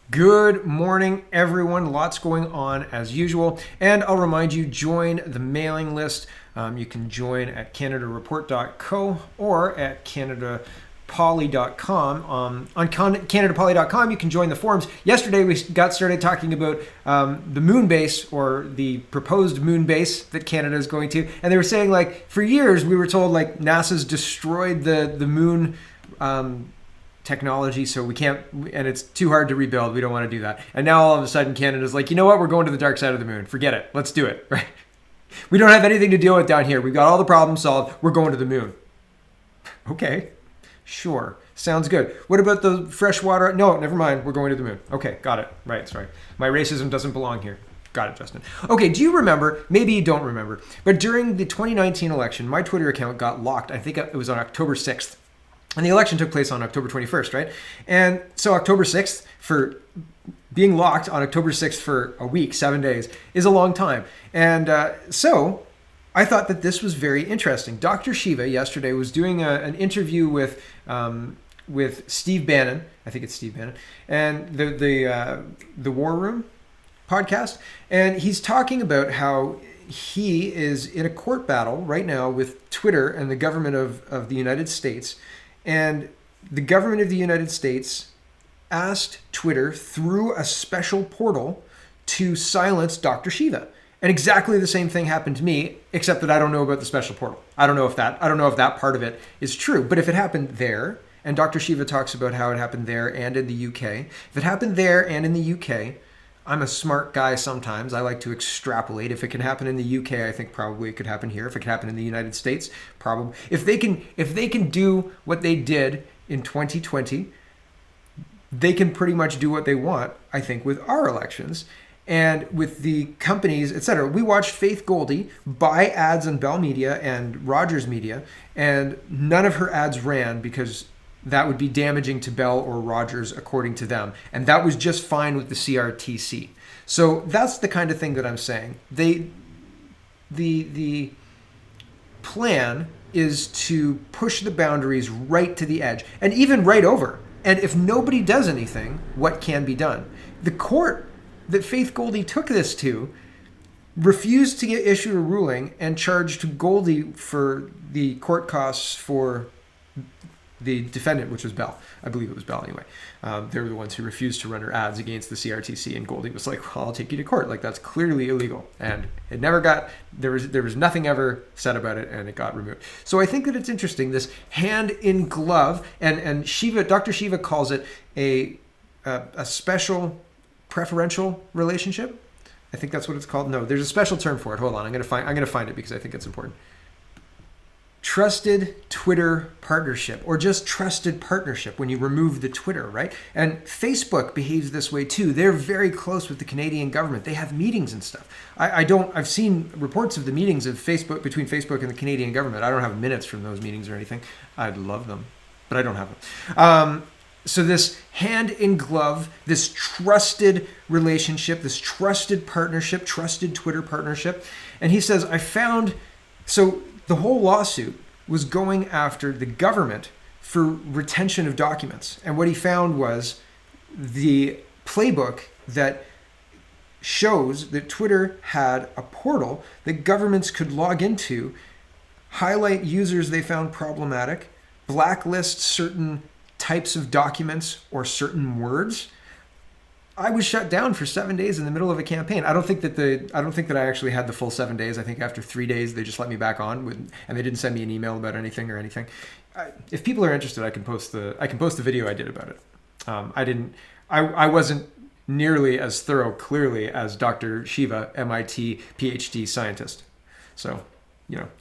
Good morning, everyone. Lots going on as usual. And I'll remind you, join the mailing list. You can join at CanadaReport.co or at CanadaPoly.com. On CanadaPoly.com, you can join the forums. Yesterday, we got started talking about the moon base, or the proposed moon base that Canada is going to. And they were saying, like, for years, we were told, like, NASA's destroyed the moon technology, so we can't, and it's too hard to rebuild. We don't want to do that. And now all of a sudden Canada's like, you know what, we're going to the dark side of the moon. Forget it. Let's do it. Right? We don't have anything to deal with down here. We've got all the problems solved. We're going to the moon. Okay, sure. Sounds good. What about the fresh water? No, never mind. We're going to the moon. Okay, got it. Right, sorry. My racism doesn't belong here. Got it, Justin. Okay, do you remember, maybe you don't remember, but during the 2019 election, my Twitter account got locked. I think it was on October 6th. And the election took place on October 21st, right? And so October 6th, for being locked on October 6th for a week, 7 days, is a long time. And so I thought that this was very interesting. Dr. Shiva yesterday was doing an interview with Steve Bannon. I think it's Steve Bannon. And the War Room podcast. And he's talking about how he is in a court battle right now with Twitter and the government of the United States. And the government of the United States asked Twitter through a special portal to silence Dr. Shiva. And exactly the same thing happened to me, except that I don't know about the special portal. I don't know if that part of it is true. But if it happened there, and Dr. Shiva talks about how it happened there and in the UK, if it happened there and in the UK, I'm a smart guy sometimes. I like to extrapolate. If it can happen in the UK, I think probably it could happen here. If it could happen in the United States, probably. If they can do what they did in 2020, they can pretty much do what they want, I think, with our elections and with the companies, etc. We watched Faith Goldy buy ads on Bell Media and Rogers Media, and none of her ads ran because that would be damaging to Bell or Rogers, according to them. And that was just fine with the CRTC. So that's the kind of thing that I'm saying. The plan is to push the boundaries right to the edge, and even right over. And if nobody does anything, what can be done? The court that Faith Goldy took this to refused to get issued a ruling and charged Goldy for the court costs for the defendant, which was Bell. I believe it was Bell anyway. They were the ones who refused to run her ads against the CRTC, and Goldie was like, well, I'll take you to court. Like, that's clearly illegal. And it never got, there was nothing ever said about it, and it got removed. So I think that it's interesting, this hand in glove, and Shiva, Dr. Shiva calls it a special preferential relationship. I think that's what it's called. No, there's a special term for it. Hold on, I'm gonna find it because I think it's important. Trusted Twitter partnership, or just trusted partnership when you remove the Twitter, right? And Facebook behaves this way too. They're very close with the Canadian government. They have meetings and stuff. I've seen reports of the meetings of Facebook, between Facebook and the Canadian government. I don't have minutes from those meetings or anything. I'd love them, but I don't have them. So this hand in glove, this trusted relationship, this trusted partnership, trusted Twitter partnership. And he says, so the whole lawsuit was going after the government for retention of documents. And what he found was the playbook that shows that Twitter had a portal that governments could log into, highlight users they found problematic, blacklist certain types of documents or certain words. I was shut down for 7 days in the middle of a campaign. I don't think that I actually had the full 7 days. I think after 3 days they just let me back on, and they didn't send me an email about anything or anything. If people are interested, I can post the video I did about it. I wasn't nearly as thorough, clearly, as Dr. Shiva, MIT PhD scientist. So,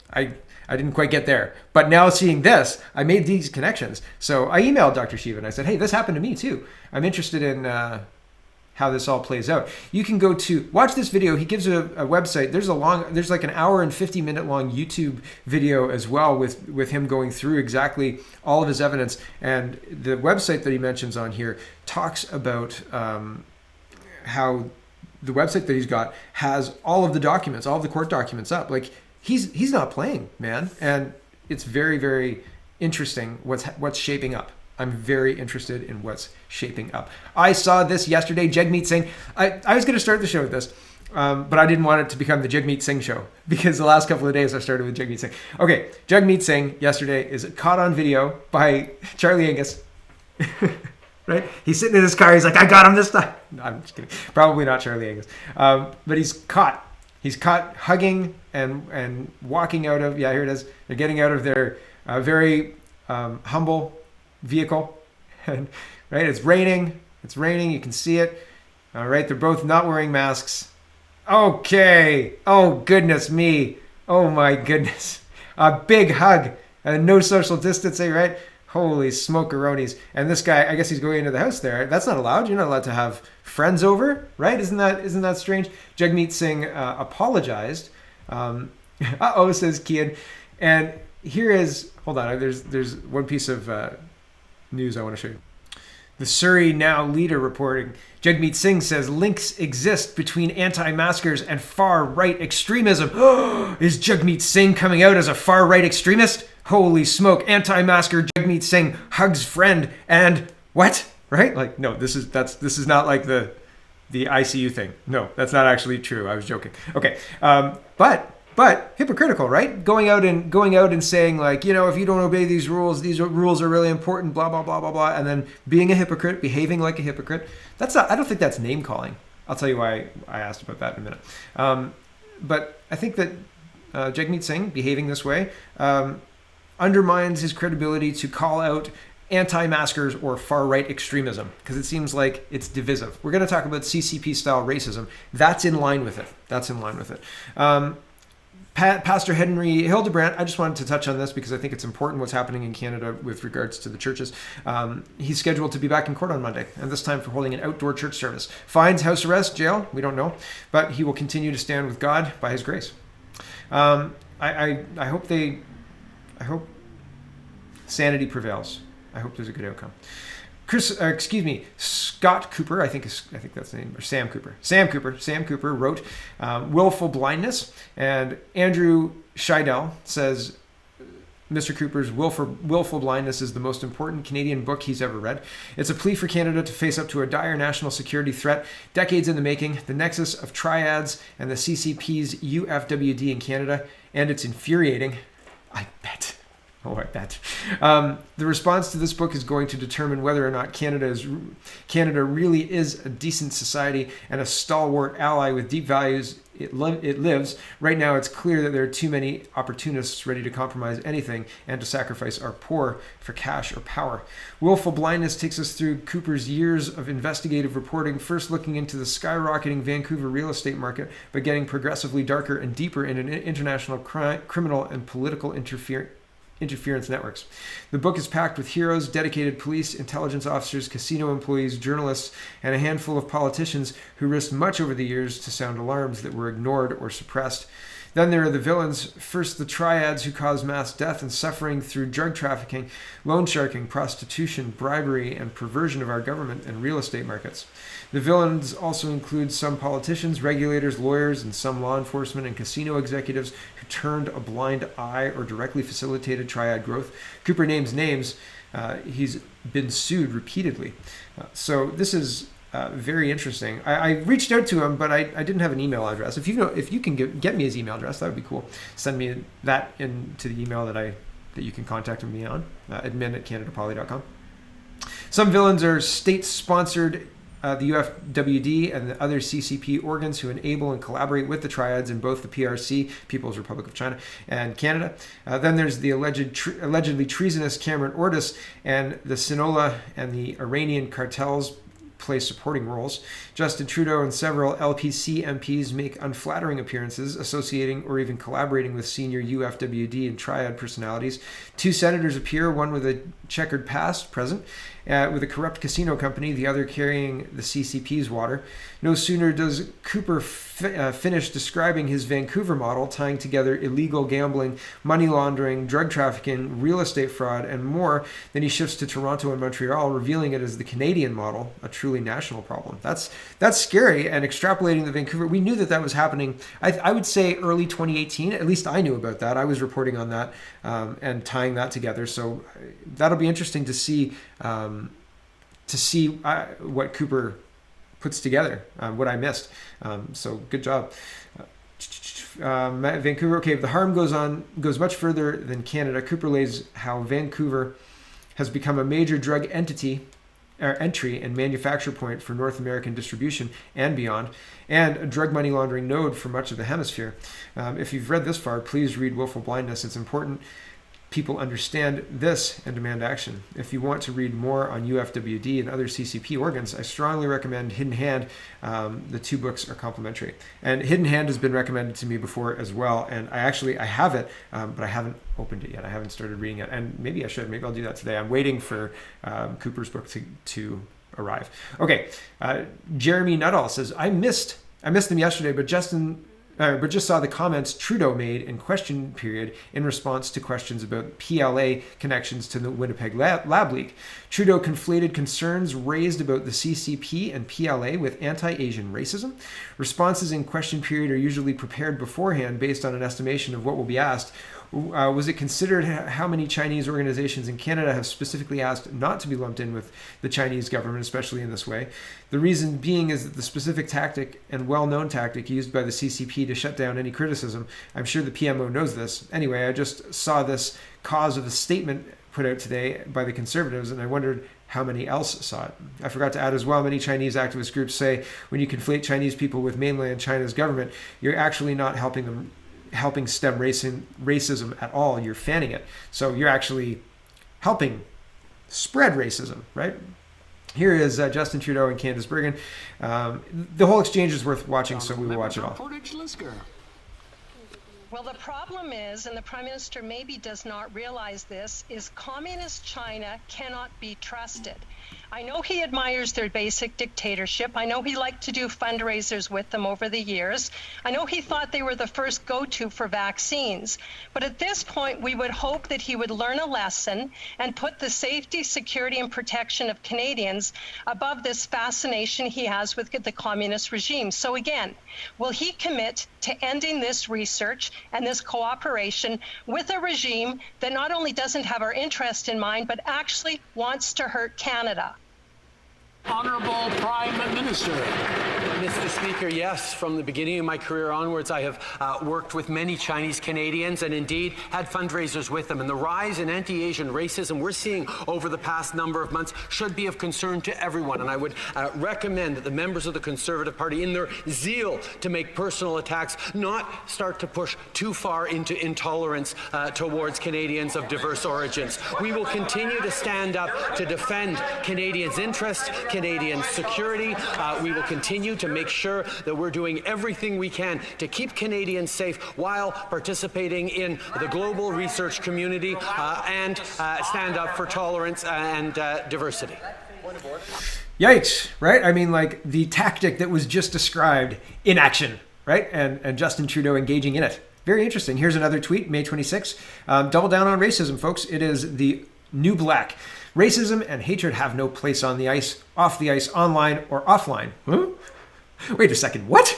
I didn't quite get there. But now seeing this, I made these connections. So I emailed Dr. Shiva and I said, hey, this happened to me too. I'm interested in how this all plays out. You can go to watch this video. He gives a website. There's like an hour and 50-minute long YouTube video as well with him going through exactly all of his evidence. And the website that he mentions on here talks about how the website that he's got has all of the documents, all of the court documents up. Like, he's not playing, man. And it's very, very interesting what's shaping up. I'm very interested in what's shaping up. I saw this yesterday. Jagmeet Singh. I was going to start the show with this, but I didn't want it to become the Jagmeet Singh show because the last couple of days I started with Jagmeet Singh. Okay, Jagmeet Singh yesterday is caught on video by Charlie Angus. Right? He's sitting in his car. He's like, I got him this time. No, I'm just kidding. Probably not Charlie Angus. But he's caught. He's caught hugging and walking out of, here it is. They're getting out of their very humble vehicle. And, right? It's raining. It's raining. You can see it. All right. They're both not wearing masks. Okay. Oh, goodness me. Oh, my goodness. A big hug. No social distancing, right? Holy smokeronies. And this guy, I guess he's going into the house there. That's not allowed. You're not allowed to have friends over, right? Isn't that strange? Jagmeet Singh apologized. Says Kian. And here is, hold on, there's one piece of news I want to show you. The Surrey Now leader reporting. Jagmeet Singh says links exist between anti-maskers and far-right extremism. Is Jagmeet Singh coming out as a far-right extremist? Holy smoke, anti-masker Jagmeet Singh hugs friend and what? Right? Like, no, this is not like the ICU thing. No, that's not actually true. I was joking. Okay. But hypocritical, right? Going out and saying like, if you don't obey these rules are really important, blah, blah, blah, blah, blah. And then being a hypocrite, behaving like a hypocrite. I don't think that's name calling. I'll tell you why I asked about that in a minute. But I think that Jagmeet Singh behaving this way, undermines his credibility to call out anti-maskers or far-right extremism because it seems like it's divisive. We're going to talk about CCP-style racism. That's in line with it. Pastor Henry Hildebrandt, I just wanted to touch on this because I think it's important what's happening in Canada with regards to the churches. He's scheduled to be back in court on Monday, and this time for holding an outdoor church service. Fines, house arrest, jail, we don't know, but he will continue to stand with God by his grace. I hope sanity prevails. I hope there's a good outcome. Scott Cooper, I think that's the name, or Sam Cooper wrote Willful Blindness, and Andrew Scheidel says Mr. Cooper's Willful Blindness is the most important Canadian book he's ever read. It's a plea for Canada to face up to a dire national security threat, decades in the making, the nexus of triads and the CCP's UFWD in Canada, and it's infuriating. I bet. The response to this book is going to determine whether or not Canada really is a decent society and a stalwart ally with deep values. It lives. Right now, it's clear that there are too many opportunists ready to compromise anything and to sacrifice our poor for cash or power. Willful Blindness takes us through Cooper's years of investigative reporting, first looking into the skyrocketing Vancouver real estate market, but getting progressively darker and deeper in an international criminal and political interference networks. The book is packed with heroes, dedicated police, intelligence officers, casino employees, journalists, and a handful of politicians who risked much over the years to sound alarms that were ignored or suppressed. Then there are the villains, first the triads who cause mass death and suffering through drug trafficking, loan sharking, prostitution, bribery, and perversion of our government and real estate markets. The villains also include some politicians, regulators, lawyers, and some law enforcement and casino executives who turned a blind eye or directly facilitated triad growth. Cooper names names. He's been sued repeatedly. So this is very interesting. I reached out to him, but I didn't have an email address. If you can get me his email address, that would be cool. Send me that into the email that you can contact me on, admin@canadapoly.com. Some villains are state-sponsored, the UFWD and the other CCP organs who enable and collaborate with the triads in both the PRC, People's Republic of China, and Canada. Then there's the allegedly treasonous Cameron Odysee and the Sinaloa and the Iranian cartels play supporting roles. Justin Trudeau and several LPC MPs make unflattering appearances associating or even collaborating with senior UFWD and triad personalities. Two senators appear, one with a checkered past, present, with a corrupt casino company, the other carrying the CCP's water. No sooner does Cooper finish describing his Vancouver model, tying together illegal gambling, money laundering, drug trafficking, real estate fraud, and more, than he shifts to Toronto and Montreal, revealing it as the Canadian model, a truly national problem. That's scary, and extrapolating the Vancouver, we knew that was happening, I would say early 2018, at least I knew about that. I was reporting on that and tying that together, so that'll that'll be interesting to see what Cooper puts together, what I missed. So good job. Vancouver. Okay, the harm goes much further than Canada. Cooper lays how Vancouver has become a major drug entry and manufacture point for North American distribution and beyond, and a drug money laundering node for much of the hemisphere. If you've read this far, please read Willful Blindness. It's important people understand this and demand action. If you want to read more on UFWD and other CCP organs, I strongly recommend Hidden Hand. The two books are complementary. And Hidden Hand has been recommended to me before as well. And I have it, but I haven't opened it yet. I haven't started reading it. And maybe I should. Maybe I'll do that today. I'm waiting for Cooper's book to arrive. Okay. Jeremy Nuttall says, I missed them yesterday, but just saw the comments Trudeau made in question period in response to questions about PLA connections to the Winnipeg lab leak. Trudeau conflated concerns raised about the CCP and PLA with anti-Asian racism. Responses in question period are usually prepared beforehand based on an estimation of what will be asked. Was it considered how many Chinese organizations in Canada have specifically asked not to be lumped in with the Chinese government, especially in this way? The reason being is that the specific tactic and well-known tactic used by the CCP to shut down any criticism. I'm sure the PMO knows this. Anyway, I just saw this cause of a statement put out today by the Conservatives, and I wondered how many else saw it. I forgot to add as well, many Chinese activist groups say when you conflate Chinese people with mainland China's government, you're actually not helping stem racism at all. You're fanning it. So you're actually helping spread racism, right? Here is Justin Trudeau and Candace Bergen. The whole exchange is worth watching, so we will watch it all. Well, the problem is, and the Prime Minister maybe does not realize this, is communist China cannot be trusted. I know he admires their basic dictatorship. I know he liked to do fundraisers with them over the years. I know he thought they were the first go-to for vaccines. But at this point, we would hope that he would learn a lesson and put the safety, security, and protection of Canadians above this fascination he has with the communist regime. So again, will he commit to ending this research and this cooperation with a regime that not only doesn't have our interest in mind, but actually wants to hurt Canada? Honorable Prime Minister. Mr. Speaker, yes, from the beginning of my career onwards, I have worked with many Chinese Canadians and indeed had fundraisers with them. And the rise in anti-Asian racism we're seeing over the past number of months should be of concern to everyone. And I would recommend that the members of the Conservative Party, in their zeal to make personal attacks, not start to push too far into intolerance towards Canadians of diverse origins. We will continue to stand up to defend Canadians' interests, Canadian security. We will continue to make sure that we're doing everything we can to keep Canadians safe while participating in the global research community and stand up for tolerance and diversity. Yikes, right? I mean, like the tactic that was just described in action, right? And Justin Trudeau engaging in it. Very interesting. Here's another tweet, May 26th. Double down on racism, folks. It is the new black. Racism and hatred have no place on the ice, off the ice, online, or offline. Huh? Wait a second, what?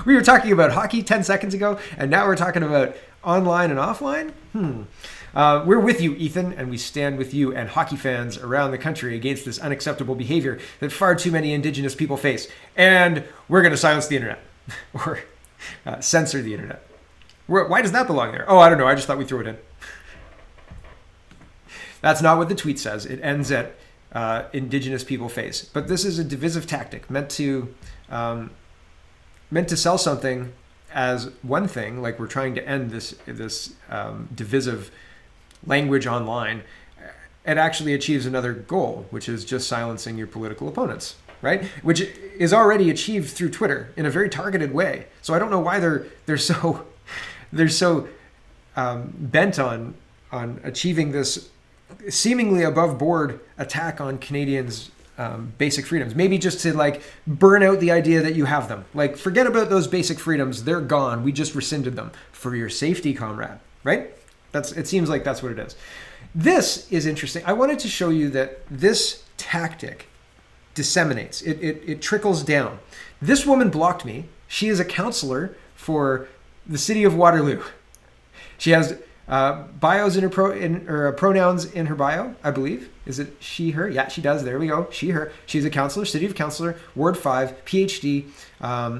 We were talking about hockey 10 seconds ago, and now we're talking about online and offline? We're with you, Ethan, and we stand with you and hockey fans around the country against this unacceptable behavior that far too many Indigenous people face. And we're going to silence the internet or censor the internet. Why does that belong there? Oh, I don't know. I just thought we'd throw it in. That's not what the tweet says. It ends at Indigenous people face. But this is a divisive tactic meant to sell something as one thing, like we're trying to end this divisive language online. It actually achieves another goal, which is just silencing your political opponents, right? Which is already achieved through Twitter in a very targeted way. So I don't know why they're so bent on achieving this seemingly above board attack on Canadians' basic freedoms. Maybe just to like burn out the idea that you have them. Like forget about those basic freedoms. They're gone. We just rescinded them for your safety, comrade. Right? It seems like that's what it is. This is interesting. I wanted to show you that this tactic disseminates. It trickles down. This woman blocked me. She is a counselor for the city of Waterloo. She has Bios in her pronouns in her bio, I believe. Is it she, her? Yeah, she does. There we go. She, her. She's a counselor, City of Counselor, Ward 5, PhD,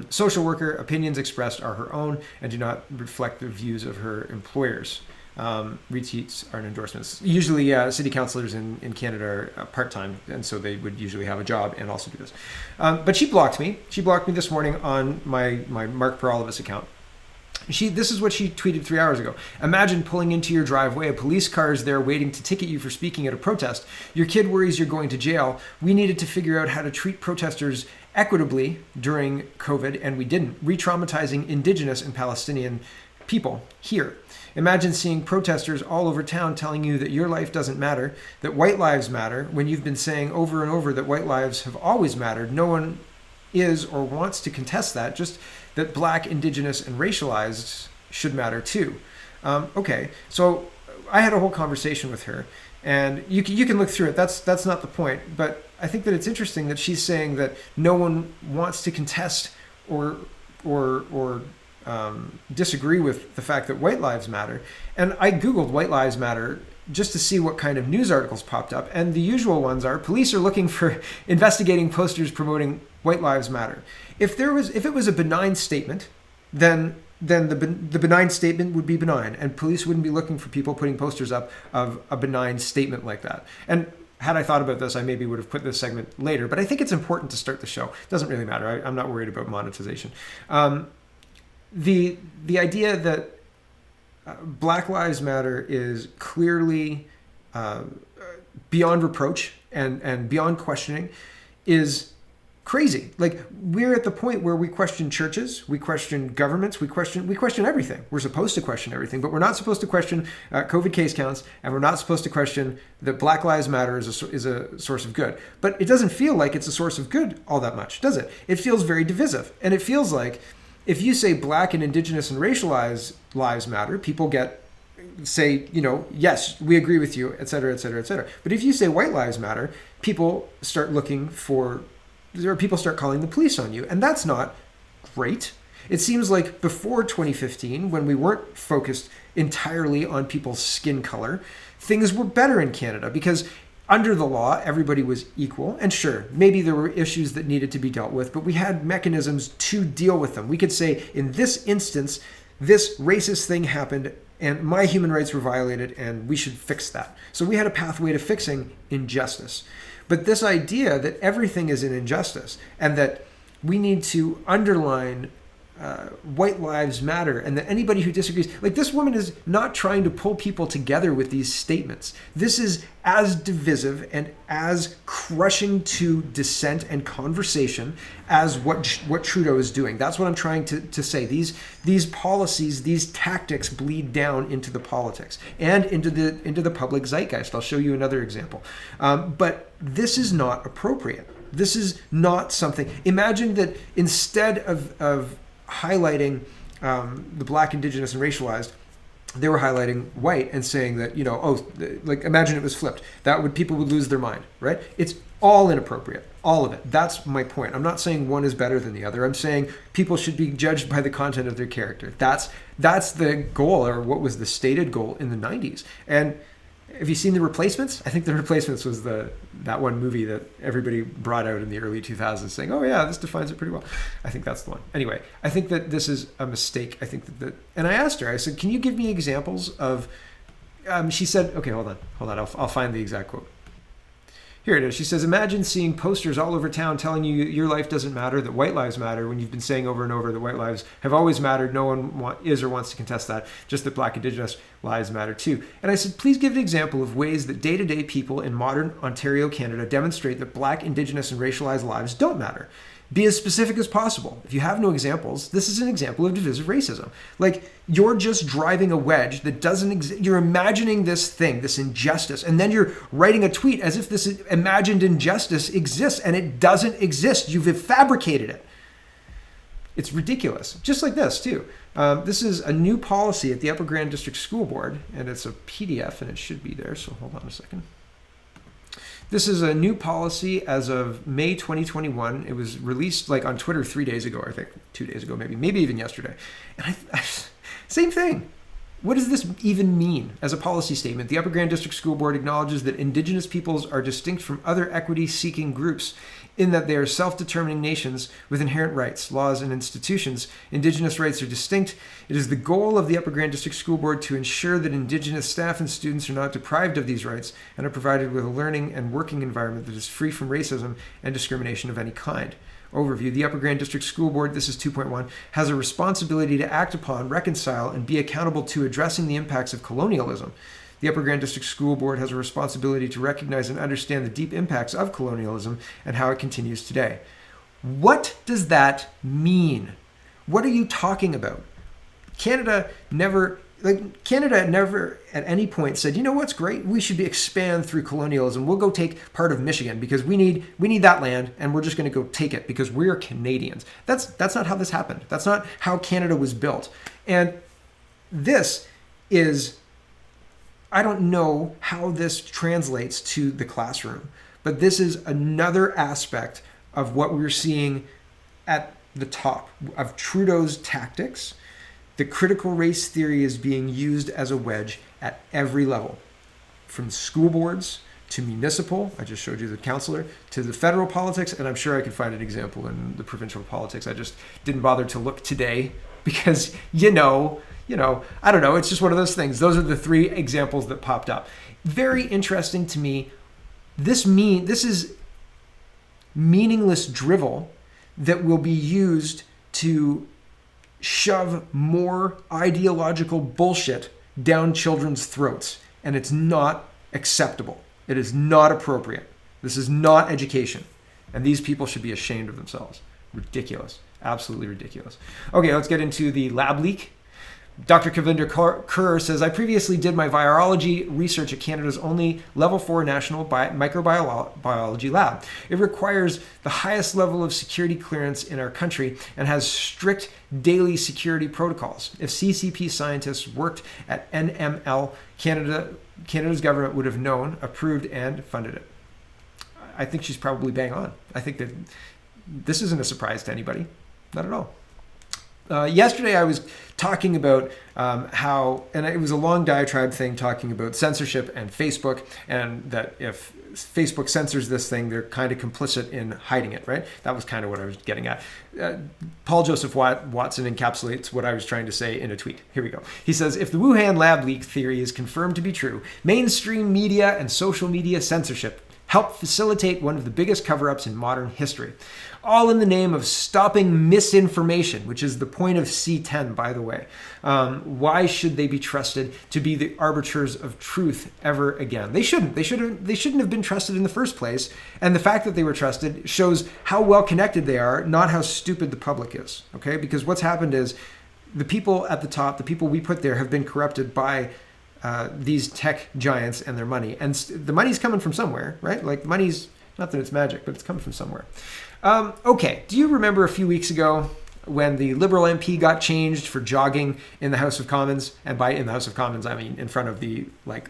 social worker. Opinions expressed are her own and do not reflect the views of her employers. Retweets are endorsements. Usually, city councillors in Canada are part-time, and so they would usually have a job and also do this. But she blocked me. She blocked me this morning on my Mark Peralvis account. This is what she tweeted 3 hours ago. Imagine pulling into your driveway. A police car is there waiting to ticket you for speaking at a protest. Your kid worries you're going to jail. We needed to figure out how to treat protesters equitably during COVID, and we didn't. Re-traumatizing Indigenous and Palestinian people here. Imagine seeing protesters all over town telling you that your life doesn't matter, that white lives matter, when you've been saying over and over that white lives have always mattered. No one is or wants to contest that, just that Black, Indigenous, and racialized should matter too. Okay, so I had a whole conversation with her, and you can look through it. That's not the point, but I think that it's interesting that she's saying that no one wants to contest or disagree with the fact that white lives matter. And I Googled white lives matter just to see what kind of news articles popped up. And the usual ones are police are looking for investigating posters promoting white lives matter. If it was a benign statement, then the benign statement would be benign, and police wouldn't be looking for people putting posters up of a benign statement like that. And had I thought about this, I maybe would have put this segment later, but I think it's important to start the show. It doesn't really matter. I'm not worried about monetization. The idea that Black Lives Matter is clearly beyond reproach and beyond questioning is crazy. Like, we're at the point where we question churches, we question governments, we question everything. We're supposed to question everything, but we're not supposed to question COVID case counts, and we're not supposed to question that Black Lives Matter is a source of good. But it doesn't feel like it's a source of good all that much, does it? It feels very divisive, and it feels like if you say Black and Indigenous and racialized lives matter, people say, yes, we agree with you, et cetera, et cetera, et cetera. But if you say white lives matter, people start calling the police on you. And that's not great. It seems like before 2015, when we weren't focused entirely on people's skin color, things were better in Canada because under the law, everybody was equal. And sure, maybe there were issues that needed to be dealt with, but we had mechanisms to deal with them. We could say, in this instance, this racist thing happened and my human rights were violated and we should fix that. So we had a pathway to fixing injustice. But this idea that everything is an injustice and that we need to underline white lives matter, and that anybody who disagrees, like, this woman is not trying to pull people together with these statements. This is as divisive and as crushing to dissent and conversation as what Trudeau is doing. That's what I'm trying to say. These policies, these tactics bleed down into the politics and into the public zeitgeist. I'll show you another example. But this is not appropriate. This is not something. Imagine that instead of highlighting the Black, Indigenous, and racialized, they were highlighting white and saying that, imagine it was flipped. People would lose their mind, right? It's all inappropriate, all of it. That's my point. I'm not saying one is better than the other. I'm saying people should be judged by the content of their character. That's the goal, or what was the stated goal in the 90s. And have you seen The Replacements? I think The Replacements was that one movie that everybody brought out in the early 2000s saying, oh yeah, this defines it pretty well. I think that's the one. Anyway, I think that this is a mistake. I think that and I asked her, I said, can you give me examples of, she said, okay, hold on. I'll find the exact quote. Here it is. She says, imagine seeing posters all over town telling you your life doesn't matter, that white lives matter, when you've been saying over and over that white lives have always mattered. No one is or wants to contest that, just that Black, Indigenous lives matter too. And I said, please give an example of ways that day-to-day people in modern Ontario, Canada demonstrate that Black, Indigenous, and racialized lives don't matter. Be as specific as possible. If you have no examples, this is an example of divisive racism. Like, you're just driving a wedge that doesn't exist. You're imagining this thing, this injustice, and then you're writing a tweet as if this imagined injustice exists, and it doesn't exist. You've fabricated it. It's ridiculous. Just like this, too. This is a new policy at the Upper Grand District School Board, and it's a PDF, and it should be there, so hold on a second. This is a new policy as of May 2021. It was released on Twitter 3 days ago, I think, 2 days ago, maybe even yesterday. And same thing. What does this even mean as a policy statement? The Upper Grand District School Board acknowledges that Indigenous peoples are distinct from other equity-seeking groups in that they are self-determining nations with inherent rights, laws, and institutions. Indigenous rights are distinct. It is the goal of the Upper Grand District School Board to ensure that Indigenous staff and students are not deprived of these rights and are provided with a learning and working environment that is free from racism and discrimination of any kind. Overview. The Upper Grand District School Board, this is 2.1, has a responsibility to act upon, reconcile, and be accountable to addressing the impacts of colonialism. The Upper Grand District School Board has a responsibility to recognize and understand the deep impacts of colonialism and how it continues today. What does that mean? What are you talking about? Canada never at any point said, you know what's great? We should expand through colonialism. We'll go take part of Michigan because we need that land, and we're just going to go take it because we're Canadians. That's not how this happened. That's not how Canada was built. And this is, I don't know how this translates to the classroom, but this is another aspect of what we're seeing at the top of Trudeau's tactics. The critical race theory is being used as a wedge at every level, from school boards to municipal, I just showed you the councillor, to the federal politics, and I'm sure I could find an example in the provincial politics. I just didn't bother to look today because, I don't know, it's just one of those things. Those are the three examples that popped up. Very interesting to me. This is meaningless drivel that will be used to shove more ideological bullshit down children's throats. And it's not acceptable. It is not appropriate. This is not education. And these people should be ashamed of themselves. Ridiculous. Absolutely ridiculous. Okay, let's get into the lab leak. Dr. Kavinder Kerr says, I previously did my virology research at Canada's only level 4 national microbiology lab. It requires the highest level of security clearance in our country and has strict daily security protocols. If CCP scientists worked at NML, Canada's government would have known, approved, and funded it. I think she's probably bang on. I think that this isn't a surprise to anybody. Not at all. Yesterday I was talking about how, and it was a long diatribe thing talking about censorship and Facebook, and that if Facebook censors this thing, they're kind of complicit in hiding it, right? That was kind of what I was getting at. Paul Joseph Watson encapsulates what I was trying to say in a tweet. Here we go. He says, if the Wuhan lab leak theory is confirmed to be true, mainstream media and social media censorship help facilitate one of the biggest cover-ups in modern history. All in the name of stopping misinformation, which is the point of C10, by the way. Why should they be trusted to be the arbiters of truth ever again? They shouldn't. They shouldn't have been trusted in the first place. And the fact that they were trusted shows how well connected they are, not how stupid the public is. Okay? Because what's happened is the people at the top, the people we put there, have been corrupted by these tech giants and their money. And the money's coming from somewhere, right? Like money's, not that it's magic, but it's coming from somewhere. Okay, do you remember a few weeks ago when the Liberal MP got changed for jogging in the House of Commons? And by in the House of Commons, I mean in front of the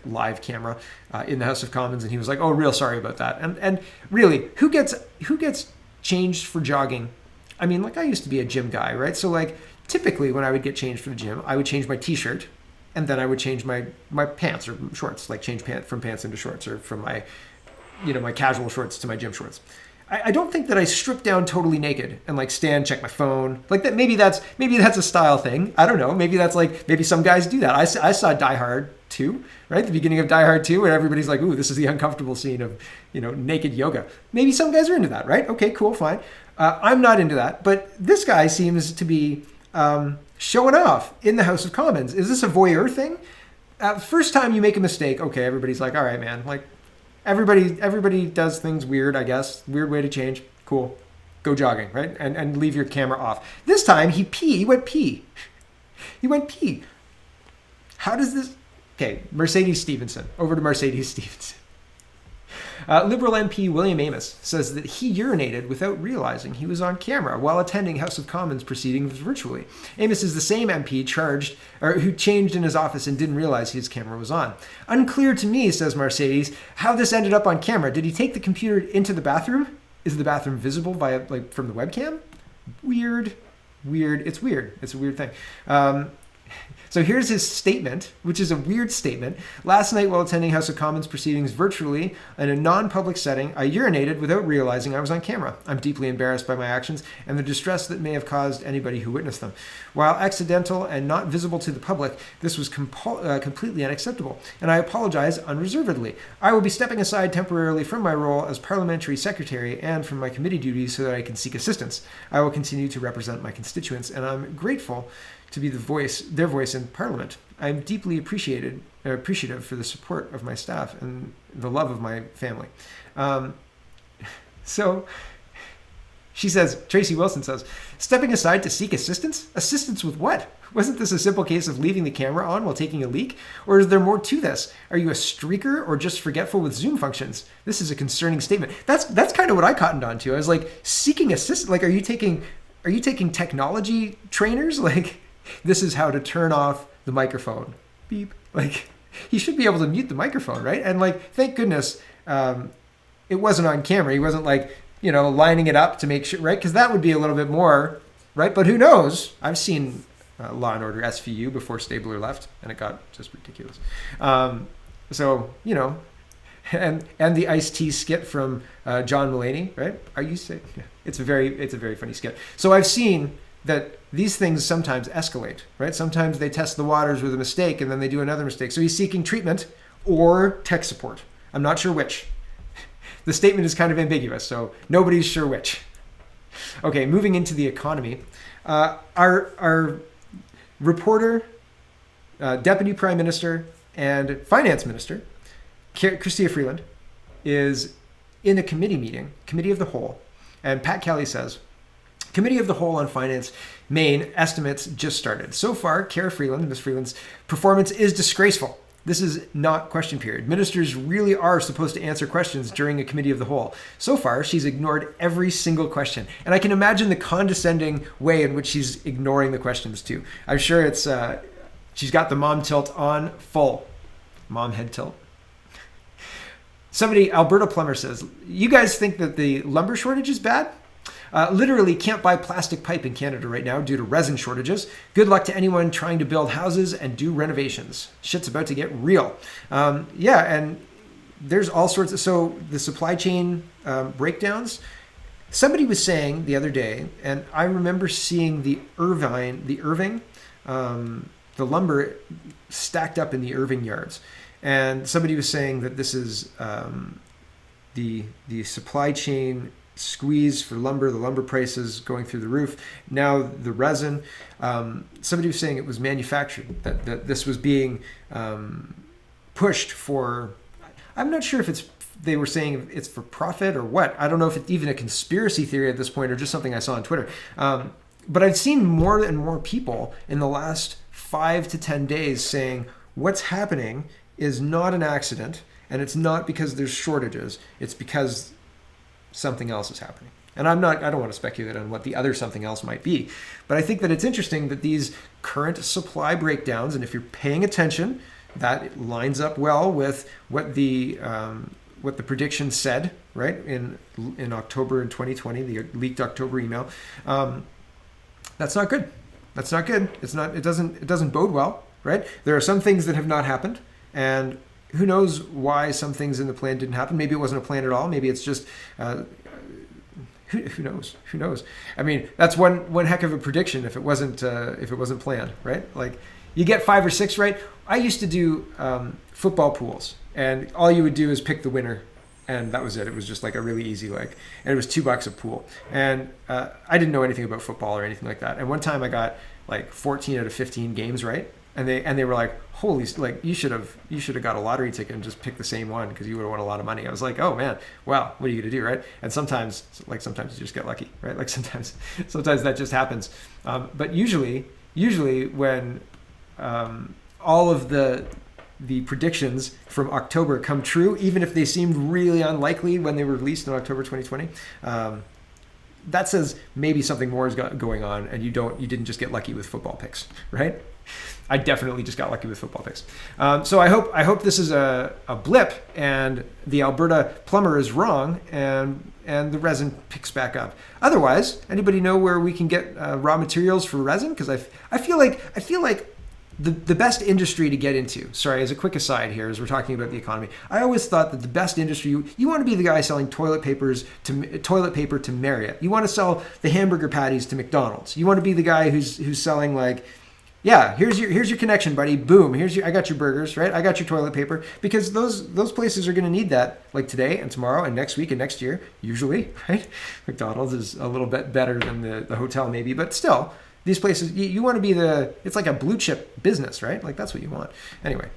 live camera in the House of Commons. And he was like, oh, real sorry about that. And really, who gets changed for jogging? I mean, I used to be a gym guy, right? So typically when I would get changed for the gym, I would change my t-shirt and then I would change my pants or shorts, change from pants into shorts, or from my, my casual shorts to my gym shorts. I don't think that I strip down totally naked and stand, check my phone like that. Maybe that's a style thing. I don't know. Maybe that's maybe some guys do that. I saw Die Hard 2, right? The beginning of Die Hard 2, where everybody's like, ooh, this is the uncomfortable scene of, naked yoga. Maybe some guys are into that, right? Okay, cool, fine. I'm not into that, but this guy seems to be showing off in the House of Commons. Is this a voyeur thing? First time you make a mistake, okay, everybody's like, all right, man, Everybody does things weird, I guess. Weird way to change. Cool. Go jogging, right? And leave your camera off. This time he went pee. He went pee. How does this... Okay, Mercedes Stephenson. Over to Mercedes Stephenson. Liberal MP William Amos says that he urinated without realizing he was on camera while attending House of Commons proceedings virtually. Amos is the same MP who changed in his office and didn't realize his camera was on. Unclear to me, says Mercedes, how this ended up on camera. Did he take the computer into the bathroom? Is the bathroom visible via from the webcam? Weird. It's weird. It's a weird thing. So here's his statement, which is a weird statement. Last night, while attending House of Commons proceedings virtually in a non-public setting, I urinated without realizing I was on camera. I'm deeply embarrassed by my actions and the distress that may have caused anybody who witnessed them. While accidental and not visible to the public, this was completely unacceptable, and I apologize unreservedly. I will be stepping aside temporarily from my role as parliamentary secretary and from my committee duties so that I can seek assistance. I will continue to represent my constituents, and I'm grateful to be their voice in Parliament. I'm deeply appreciative for the support of my staff and the love of my family. So she says, Tracy Wilson says, stepping aside to seek assistance? Assistance with what? Wasn't this a simple case of leaving the camera on while taking a leak? Or is there more to this? Are you a streaker or just forgetful with Zoom functions? This is a concerning statement. That's kind of what I cottoned on to. I was like, seeking assistance? Like, are you taking technology trainers? Like, this is how to turn off the microphone. Beep. Like, he should be able to mute the microphone, right? And like, thank goodness it wasn't on camera. He wasn't like, lining it up to make sure, right? Because that would be a little bit more, right? But who knows? I've seen Law and Order SVU before Stabler left, and it got just ridiculous. So, and the Ice-T skit from John Mulaney, right? Are you saying? Yeah. It's a very funny skit. So I've seen that these things sometimes escalate, right? Sometimes they test the waters with a mistake and then they do another mistake. So he's seeking treatment or tech support. I'm not sure which. The statement is kind of ambiguous, so nobody's sure which. Okay, moving into the economy. Our reporter, Deputy Prime Minister, and Finance Minister, Chrystia Freeland, is in a committee meeting, Committee of the Whole, and Pat Kelly says, Committee of the Whole on Finance Main estimates just started. So far, Ms. Freeland's performance is disgraceful. This is not question period. Ministers really are supposed to answer questions during a Committee of the Whole. So far, she's ignored every single question. And I can imagine the condescending way in which she's ignoring the questions too. I'm sure it's she's got the mom tilt on full. Mom head tilt. Somebody, Alberta Plumber says, you guys think that the lumber shortage is bad? Literally can't buy plastic pipe in Canada right now due to resin shortages. Good luck to anyone trying to build houses and do renovations. Shit's about to get real. And there's all sorts of, so the supply chain breakdowns. Somebody was saying the other day, and I remember seeing the Irving, the lumber stacked up in the Irving yards. And somebody was saying that this is the supply chain squeeze for lumber, the lumber prices going through the roof. Now the resin, somebody was saying it was manufactured, that this was being pushed for, I'm not sure if they were saying it's for profit or what. I don't know if it's even a conspiracy theory at this point or just something I saw on Twitter. But I've seen more and more people in the last 5 to 10 days saying what's happening is not an accident, and it's not because there's shortages. It's because something else is happening. And I don't want to speculate on what the other something else might be. But I think that it's interesting that these current supply breakdowns, and if you're paying attention, that lines up well with what the prediction said, right, in October in 2020, the leaked October email. That's not good. That's not good. It doesn't bode well, right? There are some things that have not happened, and who knows why some things in the plan didn't happen. Maybe it wasn't a plan at all. Maybe it's just, who knows? Who knows? I mean, that's one heck of a prediction if it wasn't planned, right? Like, you get 5 or 6 right. I used to do football pools, and all you would do is pick the winner, and that was it. It was just like a really easy and it was $2 a pool. And I didn't know anything about football or anything like that. And one time I got like 14 out of 15 games right. And they were like, holy, like you should have got a lottery ticket and just picked the same one because you would have won a lot of money. I was like, oh man, wow, what are you gonna do, right? And sometimes you just get lucky, right? Like sometimes that just happens. But usually when all of the predictions from October come true, even if they seemed really unlikely when they were released in October 2020, that says maybe something more is going on, and you didn't just get lucky with football picks, right? I definitely just got lucky with football picks. So I hope this is a blip, and the Alberta plumber is wrong, and the resin picks back up. Otherwise, anybody know where we can get raw materials for resin? Because I feel like the best industry to get into, sorry, as a quick aside here, as we're talking about the economy, I always thought that the best industry, you want to be the guy selling toilet paper to Marriott. You want to sell the hamburger patties to McDonald's. You want to be the guy who's selling like, yeah, here's your connection, buddy. Boom, I got your burgers, right? I got your toilet paper, because those places are going to need that like today and tomorrow and next week and next year, usually, right? McDonald's is a little bit better than the hotel maybe, but still, these places, you want to be it's like a blue chip business, right? Like that's what you want. Anyway,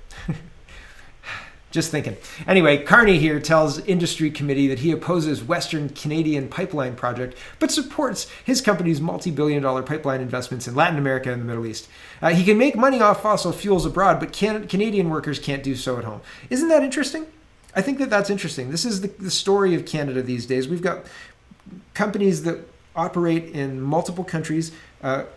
just thinking. Anyway, Carney here tells industry committee that he opposes Western Canadian pipeline project, but supports his company's multi-billion-dollar pipeline investments in Latin America and the Middle East. He can make money off fossil fuels abroad, but Canadian workers can't do so at home. Isn't that interesting? I think that's interesting. This is the story of Canada these days. We've got companies that operate in multiple countries,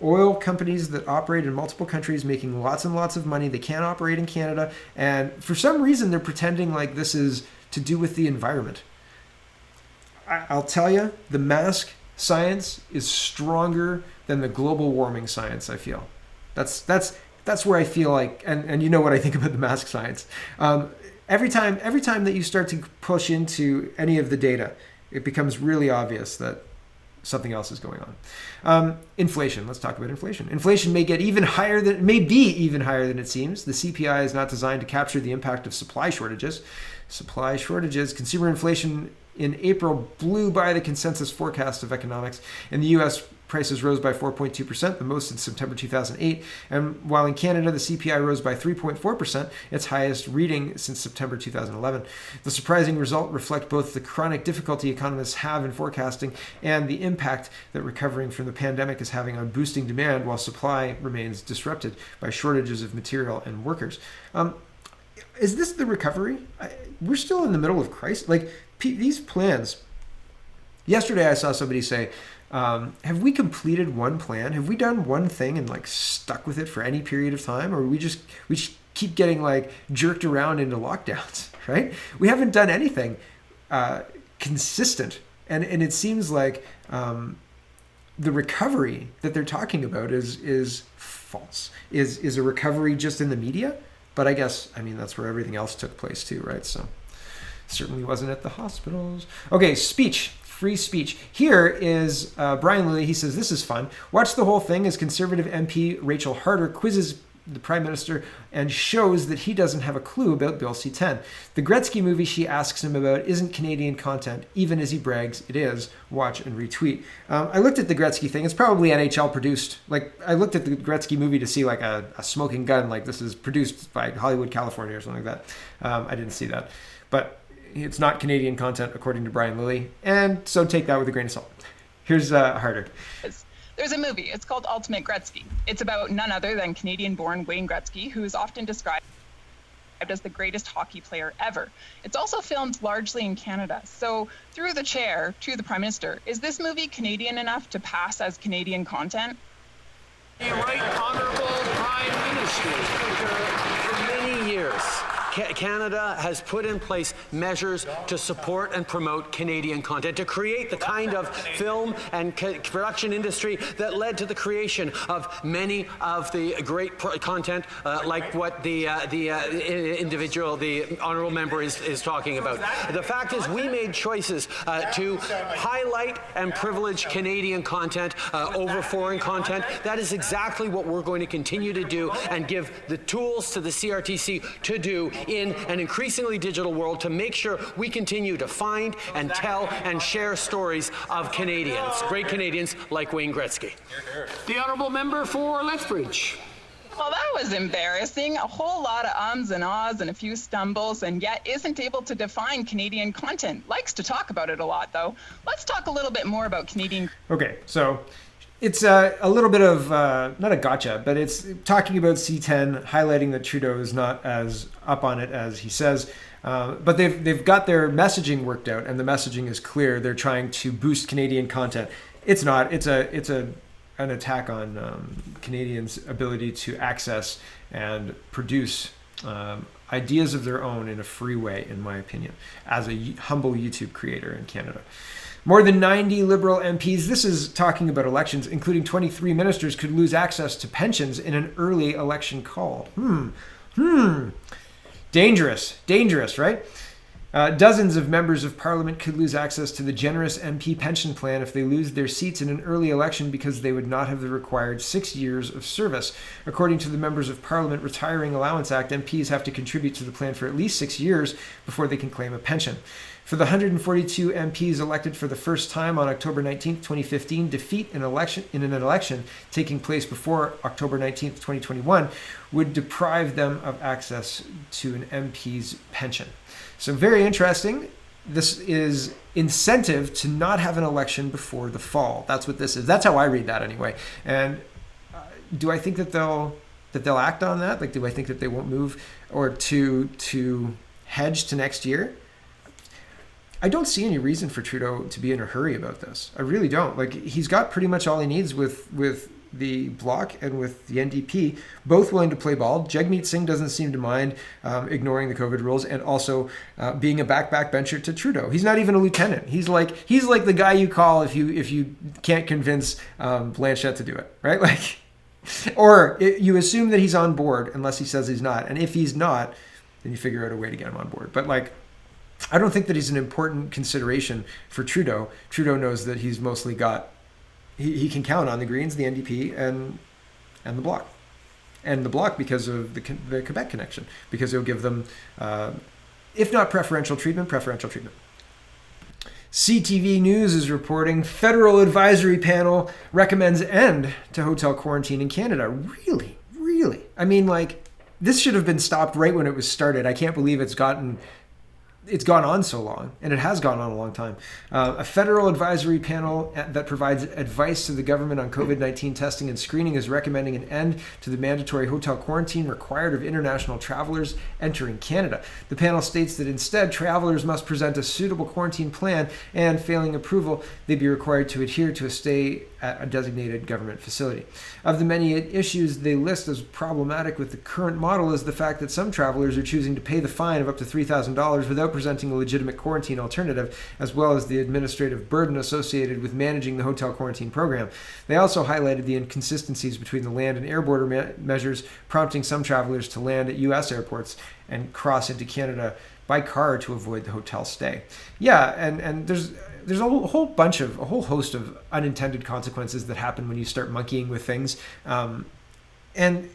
oil companies that operate in multiple countries, making lots and lots of money. They can't operate in Canada, and for some reason they're pretending like this is to do with the environment. I'll tell you, the mask science is stronger than the global warming science, I feel. That's where I feel like, and you know what I think about the mask science. Every time that you start to push into any of the data, it becomes really obvious that something else is going on. Inflation. Let's talk about inflation. Inflation may be even higher than it seems. The CPI is not designed to capture the impact of supply shortages. Consumer inflation in April blew by the consensus forecast of economics. In the U.S., prices rose by 4.2%, the most since September 2008. And while in Canada, the CPI rose by 3.4%, its highest reading since September 2011. The surprising result reflects both the chronic difficulty economists have in forecasting and the impact that recovering from the pandemic is having on boosting demand, while supply remains disrupted by shortages of material and workers. Is this the recovery? We're still in the middle of crisis. Like these plans. Yesterday, I saw somebody say, have we completed one plan? Have we done one thing and like stuck with it for any period of time? Or we just keep getting like jerked around into lockdowns, right? We haven't done anything consistent. And it seems like the recovery that they're talking about is false. Is a recovery just in the media? But I guess, that's where everything else took place too, right? So certainly wasn't at the hospitals. Okay, speech. Free speech. Here is Brian Lilly. He says, this is fun. Watch the whole thing as Conservative MP Rachel Harder quizzes the Prime Minister and shows that he doesn't have a clue about Bill C-10. The Gretzky movie she asks him about isn't Canadian content, even as he brags it is. Watch and retweet. I looked at the Gretzky thing. It's probably NHL produced. Like, I looked at the Gretzky movie to see like a smoking gun, like this is produced by Hollywood, California or something like that. I didn't see that. But it's not Canadian content, according to Brian Lilly, and so take that with a grain of salt. Here's Harder. There's a movie. It's called Ultimate Gretzky. It's about none other than Canadian-born Wayne Gretzky, who is often described as the greatest hockey player ever. It's also filmed largely in Canada. So, through the chair to the Prime Minister, is this movie Canadian enough to pass as Canadian content? The Right Honourable Prime Minister. For many years, Canada has put in place measures to support and promote Canadian content, to create the kind of film and production industry that led to the creation of many of the great content, like what the honourable member is talking about. The fact is, we made choices to highlight and privilege Canadian content over foreign content. That is exactly what we're going to continue to do and give the tools to the CRTC to do in an increasingly digital world, to make sure we continue to find and tell and share stories of Canadians, great Canadians like Wayne Gretzky. The honourable member for Lethbridge. Well, that was embarrassing. A whole lot of ums and ahs and a few stumbles, and yet isn't able to define Canadian content. Likes to talk about it a lot, though. Let's talk a little bit more about Canadian. Okay, so it's a little bit of, not a gotcha, but it's talking about C-10, highlighting that Trudeau is not as up on it as he says. But they've got their messaging worked out, and the messaging is clear. They're trying to boost Canadian content. It's not. It's an attack on Canadians' ability to access and produce ideas of their own in a free way, in my opinion, as a humble YouTube creator in Canada. More than 90 Liberal MPs, this is talking about elections, including 23 ministers, could lose access to pensions in an early election called. Dangerous, right? Dozens of members of parliament could lose access to the generous MP pension plan if they lose their seats in an early election because they would not have the required 6 years of service. According to the Members of Parliament Retiring Allowance Act, MPs have to contribute to the plan for at least 6 years before they can claim a pension. For the 142 MPs elected for the first time on October 19, 2015, defeat in an election taking place before October 19, 2021 would deprive them of access to an MP's pension. So very interesting. This is incentive to not have an election before the fall. That's what this is. That's how I read that anyway. And do I think that they'll act on that? Like, do I think that they won't move or to hedge to next year? I don't see any reason for Trudeau to be in a hurry about this. I really don't. Like, he's got pretty much all he needs with the Bloc and with the NDP, both willing to play ball. Jagmeet Singh doesn't seem to mind ignoring the COVID rules and also being a backbencher to Trudeau. He's not even a lieutenant. He's like the guy you call if you can't convince Blanchet to do it, right? Like, or you assume that he's on board unless he says he's not, and if he's not, then you figure out a way to get him on board. But like, I don't think that he's an important consideration for Trudeau. Trudeau knows that he's mostly got. He can count on the Greens, the NDP, and the Bloc. And the Bloc because of the Quebec connection, because he'll give them, if not preferential treatment. CTV News is reporting federal advisory panel recommends end to hotel quarantine in Canada. Really? I mean, like, this should have been stopped right when it was started. I can't believe it's gone on so long, and it has gone on a long time. A federal advisory panel that provides advice to the government on COVID-19 testing and screening is recommending an end to the mandatory hotel quarantine required of international travelers entering Canada. The panel states that instead, travelers must present a suitable quarantine plan, and failing approval, they'd be required to adhere to a stay at a designated government facility. Of the many issues they list as problematic with the current model is the fact that some travelers are choosing to pay the fine of up to $3,000 without presenting a legitimate quarantine alternative, as well as the administrative burden associated with managing the hotel quarantine program. They also highlighted the inconsistencies between the land and air border measures, prompting some travelers to land at U.S. airports and cross into Canada by car to avoid the hotel stay. Yeah, and there's a whole host of unintended consequences that happen when you start monkeying with things. And,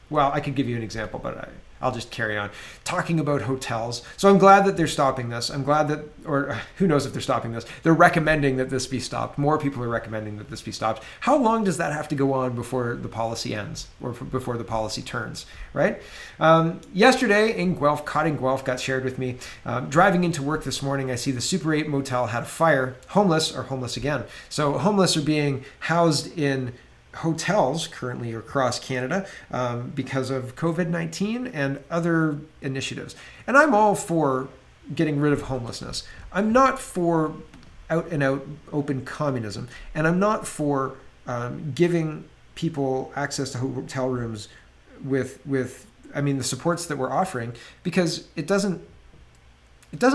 well, I could give you an example, but I'll just carry on. Talking about hotels. So I'm glad that they're stopping this. I'm glad that, or who knows if they're stopping this. They're recommending that this be stopped. More people are recommending that this be stopped. How long does that have to go on before the policy ends or before the policy turns, right? Yesterday in Guelph, caught in Guelph, got shared with me. Driving into work this morning, I see the Super 8 motel had a fire. Homeless are homeless again. So homeless are being housed in hotels currently across Canada because of COVID-19 and other initiatives. And I'm all for getting rid of homelessness. I'm not for out and out open communism. And I'm not for giving people access to hotel rooms with the supports that we're offering, because it doesn't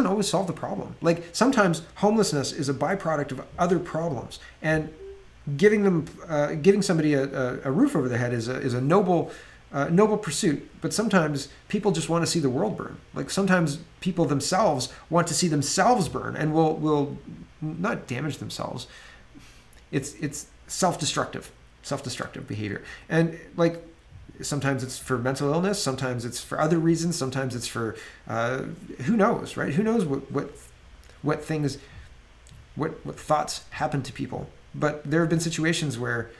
always solve the problem. Like, sometimes homelessness is a byproduct of other problems, and giving somebody a roof over their head is a noble pursuit. But sometimes people just want to see the world burn. Like, sometimes people themselves want to see themselves burn and will not damage themselves. It's self-destructive behavior. And like, sometimes it's for mental illness, sometimes it's for other reasons, sometimes it's for who knows, right? Who knows what things, what thoughts happen to people. But there have been situations where,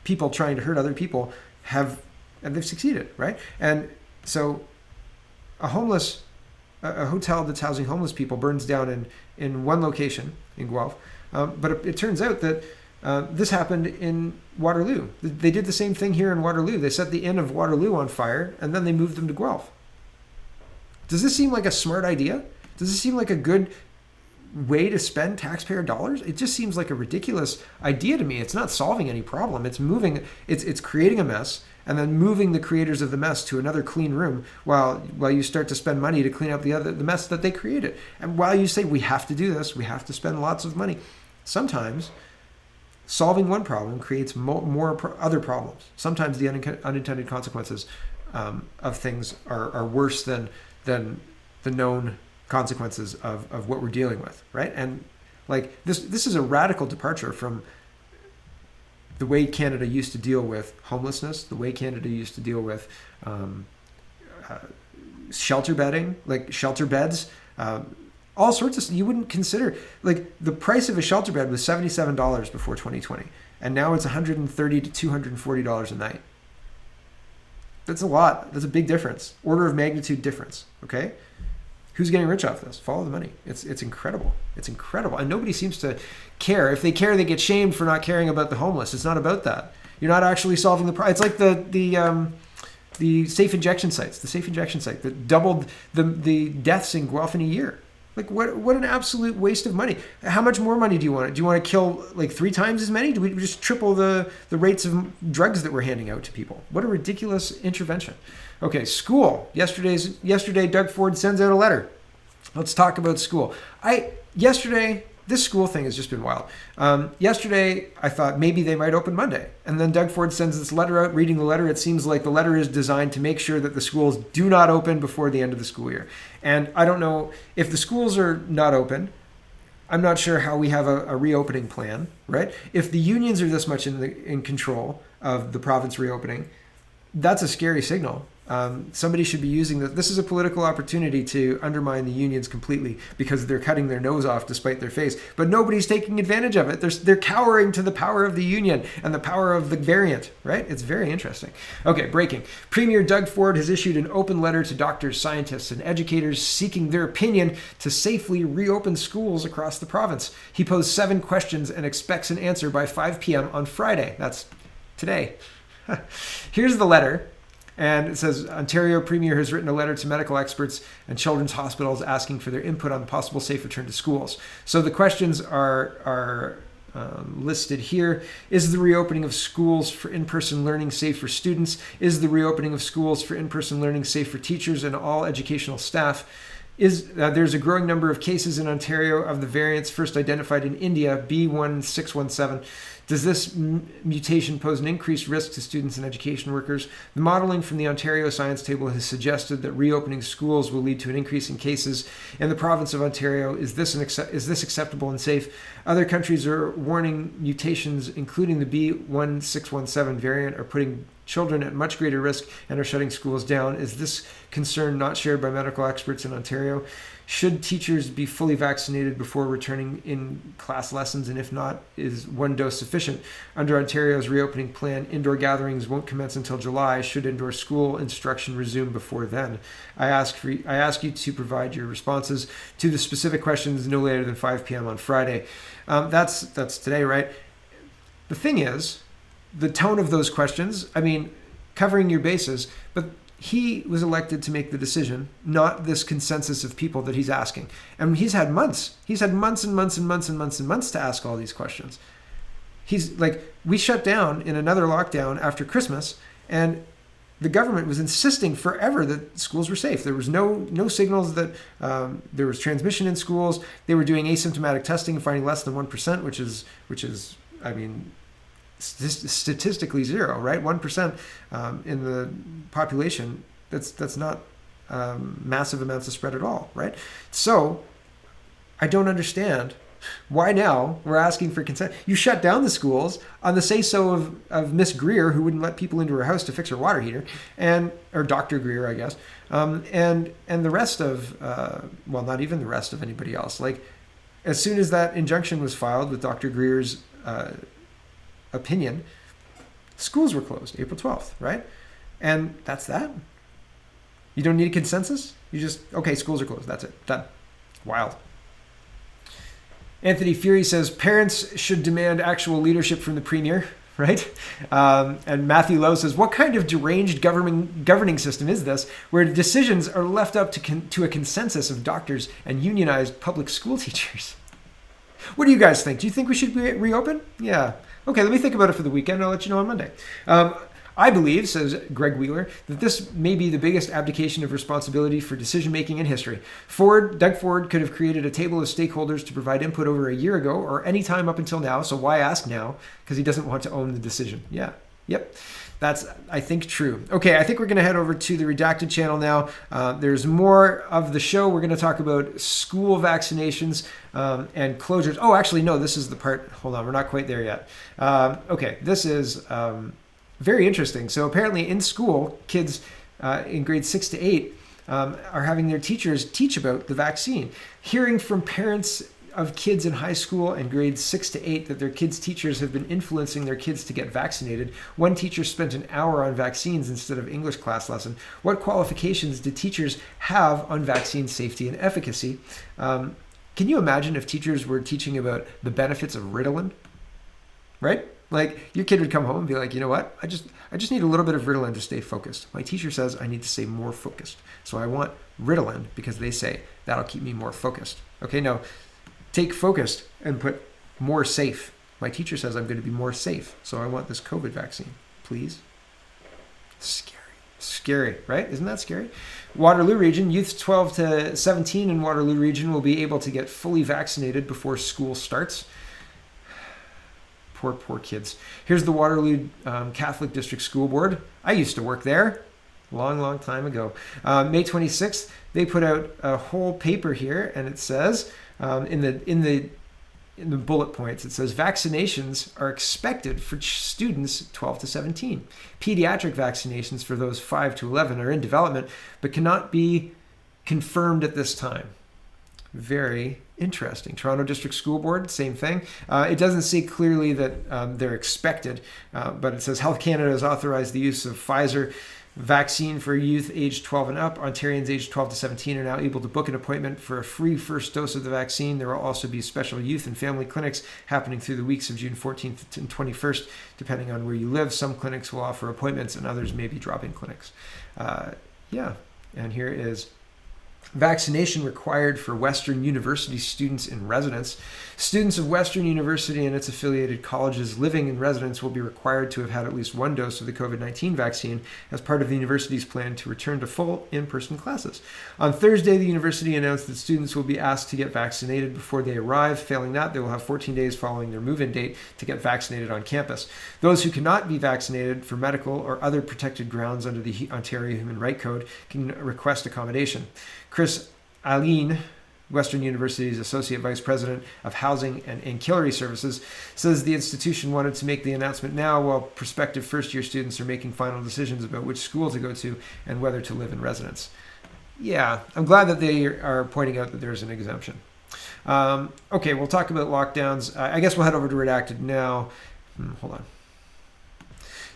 people trying to hurt other people they've succeeded, right? And so a hotel that's housing homeless people burns down in one location in Guelph. But it turns out that this happened in Waterloo. They did the same thing here in Waterloo. They set the inn of Waterloo on fire, and then they moved them to Guelph. Does this seem like a smart idea? Does this seem like a good way to spend taxpayer dollars? It just seems like a ridiculous idea to me. It's not solving any problem. It's creating a mess, and then moving the creators of the mess to another clean room while you start to spend money to clean up the mess that they created. And while you say we have to do this, we have to spend lots of money, sometimes solving one problem creates more other problems. Sometimes the unintended consequences of things are worse than the known consequences of what we're dealing with, right? And like this is a radical departure from the way Canada used to deal with homelessness, the way Canada used to deal with shelter bedding, like shelter beds, all sorts of, you wouldn't consider, like the price of a shelter bed was $77 before 2020, and now it's $130 to $240 a night. That's a lot. That's a big difference. Order of magnitude difference, okay? Who's getting rich off this? Follow the money. It's incredible. It's incredible. And nobody seems to care. If they care, they get shamed for not caring about the homeless. It's not about that. You're not actually solving the problem. It's like the safe injection sites, the safe injection site that doubled the deaths in Guelph in a year. Like what an absolute waste of money. How much more money do you want? Do you want to kill like 3 times as many? Do we just triple the rates of drugs that we're handing out to people? What a ridiculous intervention. Okay, school. Yesterday, Doug Ford sends out a letter. Let's talk about school. This school thing has just been wild. Yesterday, I thought maybe they might open Monday. And then Doug Ford sends this letter out. Reading the letter, it seems like the letter is designed to make sure that the schools do not open before the end of the school year. And I don't know if the schools are not open. I'm not sure how we have a reopening plan, right? If the unions are this much in control of the province reopening, that's a scary signal. Somebody should be using this. This is a political opportunity to undermine the unions completely because they're cutting their nose off despite their face. But nobody's taking advantage of it. They're cowering to the power of the union and the power of the variant, right? It's very interesting. Okay, breaking. Premier Doug Ford has issued an open letter to doctors, scientists, and educators seeking their opinion to safely reopen schools across the province. He posed 7 questions and expects an answer by 5 p.m. on Friday. That's today. Here's the letter. And it says, Ontario Premier has written a letter to medical experts and children's hospitals asking for their input on the possible safe return to schools. So the questions are listed here. Is the reopening of schools for in-person learning safe for students? Is the reopening of schools for in-person learning safe for teachers and all educational staff? There's a growing number of cases in Ontario of the variants first identified in India, B1617. Does this mutation pose an increased risk to students and education workers? The modeling from the Ontario Science Table has suggested that reopening schools will lead to an increase in cases in the province of Ontario. Is this acceptable and safe? Other countries are warning mutations, including the B1617 variant, are putting children at much greater risk and are shutting schools down. Is this concern not shared by medical experts in Ontario? Should teachers be fully vaccinated before returning in class lessons? And if not, is 1 dose sufficient? Under Ontario's reopening plan, indoor gatherings won't commence until July. Should indoor school instruction resume before then? I ask you to provide your responses to the specific questions no later than 5 p.m. on Friday. That's today, right? The thing is, the tone of those questions, I mean, covering your bases, but he was elected to make the decision, not this consensus of people that he's asking. And he's had months. He's had months and months and months and months and months to ask all these questions. He's like, we shut down in another lockdown after Christmas, and the government was insisting forever that schools were safe. There was no signals that there was transmission in schools. They were doing asymptomatic testing and finding less than 1%, which is, I mean, statistically zero, right? 1% in the population. That's not massive amounts of spread at all, right? So I don't understand why now we're asking for consent. You shut down the schools on the say-so of Miss Greer, who wouldn't let people into her house to fix her water heater, or Dr. Greer, I guess, and the rest of, well, not even the rest of anybody else. Like, as soon as that injunction was filed with Dr. Greer's opinion, schools were closed April 12th, right? And that's that. You don't need a consensus. You just, okay, schools are closed. That's it. Done. Wild. Anthony Fury says parents should demand actual leadership from the premier, right? And Matthew Lowe says, what kind of deranged governing system is this where decisions are left up to a consensus of doctors and unionized public school teachers? What do you guys think? Do you think we should reopen? Yeah. Okay, let me think about it for the weekend. I'll let you know on Monday. I believe, says Greg Wheeler, that this may be the biggest abdication of responsibility for decision-making in history. Doug Ford could have created a table of stakeholders to provide input over a year ago or any time up until now, so why ask now? Because he doesn't want to own the decision. Yeah, yep. That's, I think, true. Okay, I think we're going to head over to the Redacted channel now. There's more of the show. We're going to talk about school vaccinations and closures. Oh, actually, no, this is the part. Hold on, we're not quite there yet. Okay, this is very interesting. So apparently in school, kids in grades 6 to 8 are having their teachers teach about the vaccine. Hearing from parents of kids in high school and grades 6 to 8 that their kids' teachers have been influencing their kids to get vaccinated. One teacher spent an hour on vaccines instead of English class lesson. What qualifications do teachers have on vaccine safety and efficacy? Can you imagine if teachers were teaching about the benefits of Ritalin? Right? Like your kid would come home and be like, you know what? I just need a little bit of Ritalin to stay focused. My teacher says I need to stay more focused. So I want Ritalin because they say that'll keep me more focused. Okay, no. Take focused and put more safe. My teacher says I'm going to be more safe, so I want this COVID vaccine, please. Scary, right? Isn't that scary? Waterloo region, youth 12 to 17 in Waterloo region will be able to get fully vaccinated before school starts. Poor kids. Here's the Waterloo Catholic District School Board. I used to work there. Long time ago. May 26th, they put out a whole paper here, and it says in the bullet points, it says vaccinations are expected for students 12 to 17. Pediatric vaccinations for those 5 to 11 are in development, but cannot be confirmed at this time. Very interesting. Toronto District School Board, same thing. It doesn't say clearly that they're expected, but it says Health Canada has authorized the use of Pfizer vaccine for youth aged 12 and up. Ontarians aged 12 to 17 are now able to book an appointment for a free first dose of the vaccine. There will also be special youth and family clinics happening through the weeks of June 14th and 21st, depending on where you live. Some clinics will offer appointments and others may be drop-in clinics. And here is vaccination required for Western University students in residence. Students of Western University and its affiliated colleges living in residence will be required to have had at least one dose of the COVID-19 vaccine as part of the university's plan to return to full in-person classes. On Thursday, the university announced that students will be asked to get vaccinated before they arrive. Failing that, they will have 14 days following their move-in date to get vaccinated on campus. Those who cannot be vaccinated for medical or other protected grounds under the Ontario Human Rights Code can request accommodation. Chris Aline, Western University's Associate Vice President of Housing and Ancillary Services, says the institution wanted to make the announcement now while prospective first-year students are making final decisions about which school to go to and whether to live in residence. Yeah, I'm glad that they are pointing out that there's an exemption. Okay, we'll talk about lockdowns. I guess we'll head over to Redacted now. Hold on.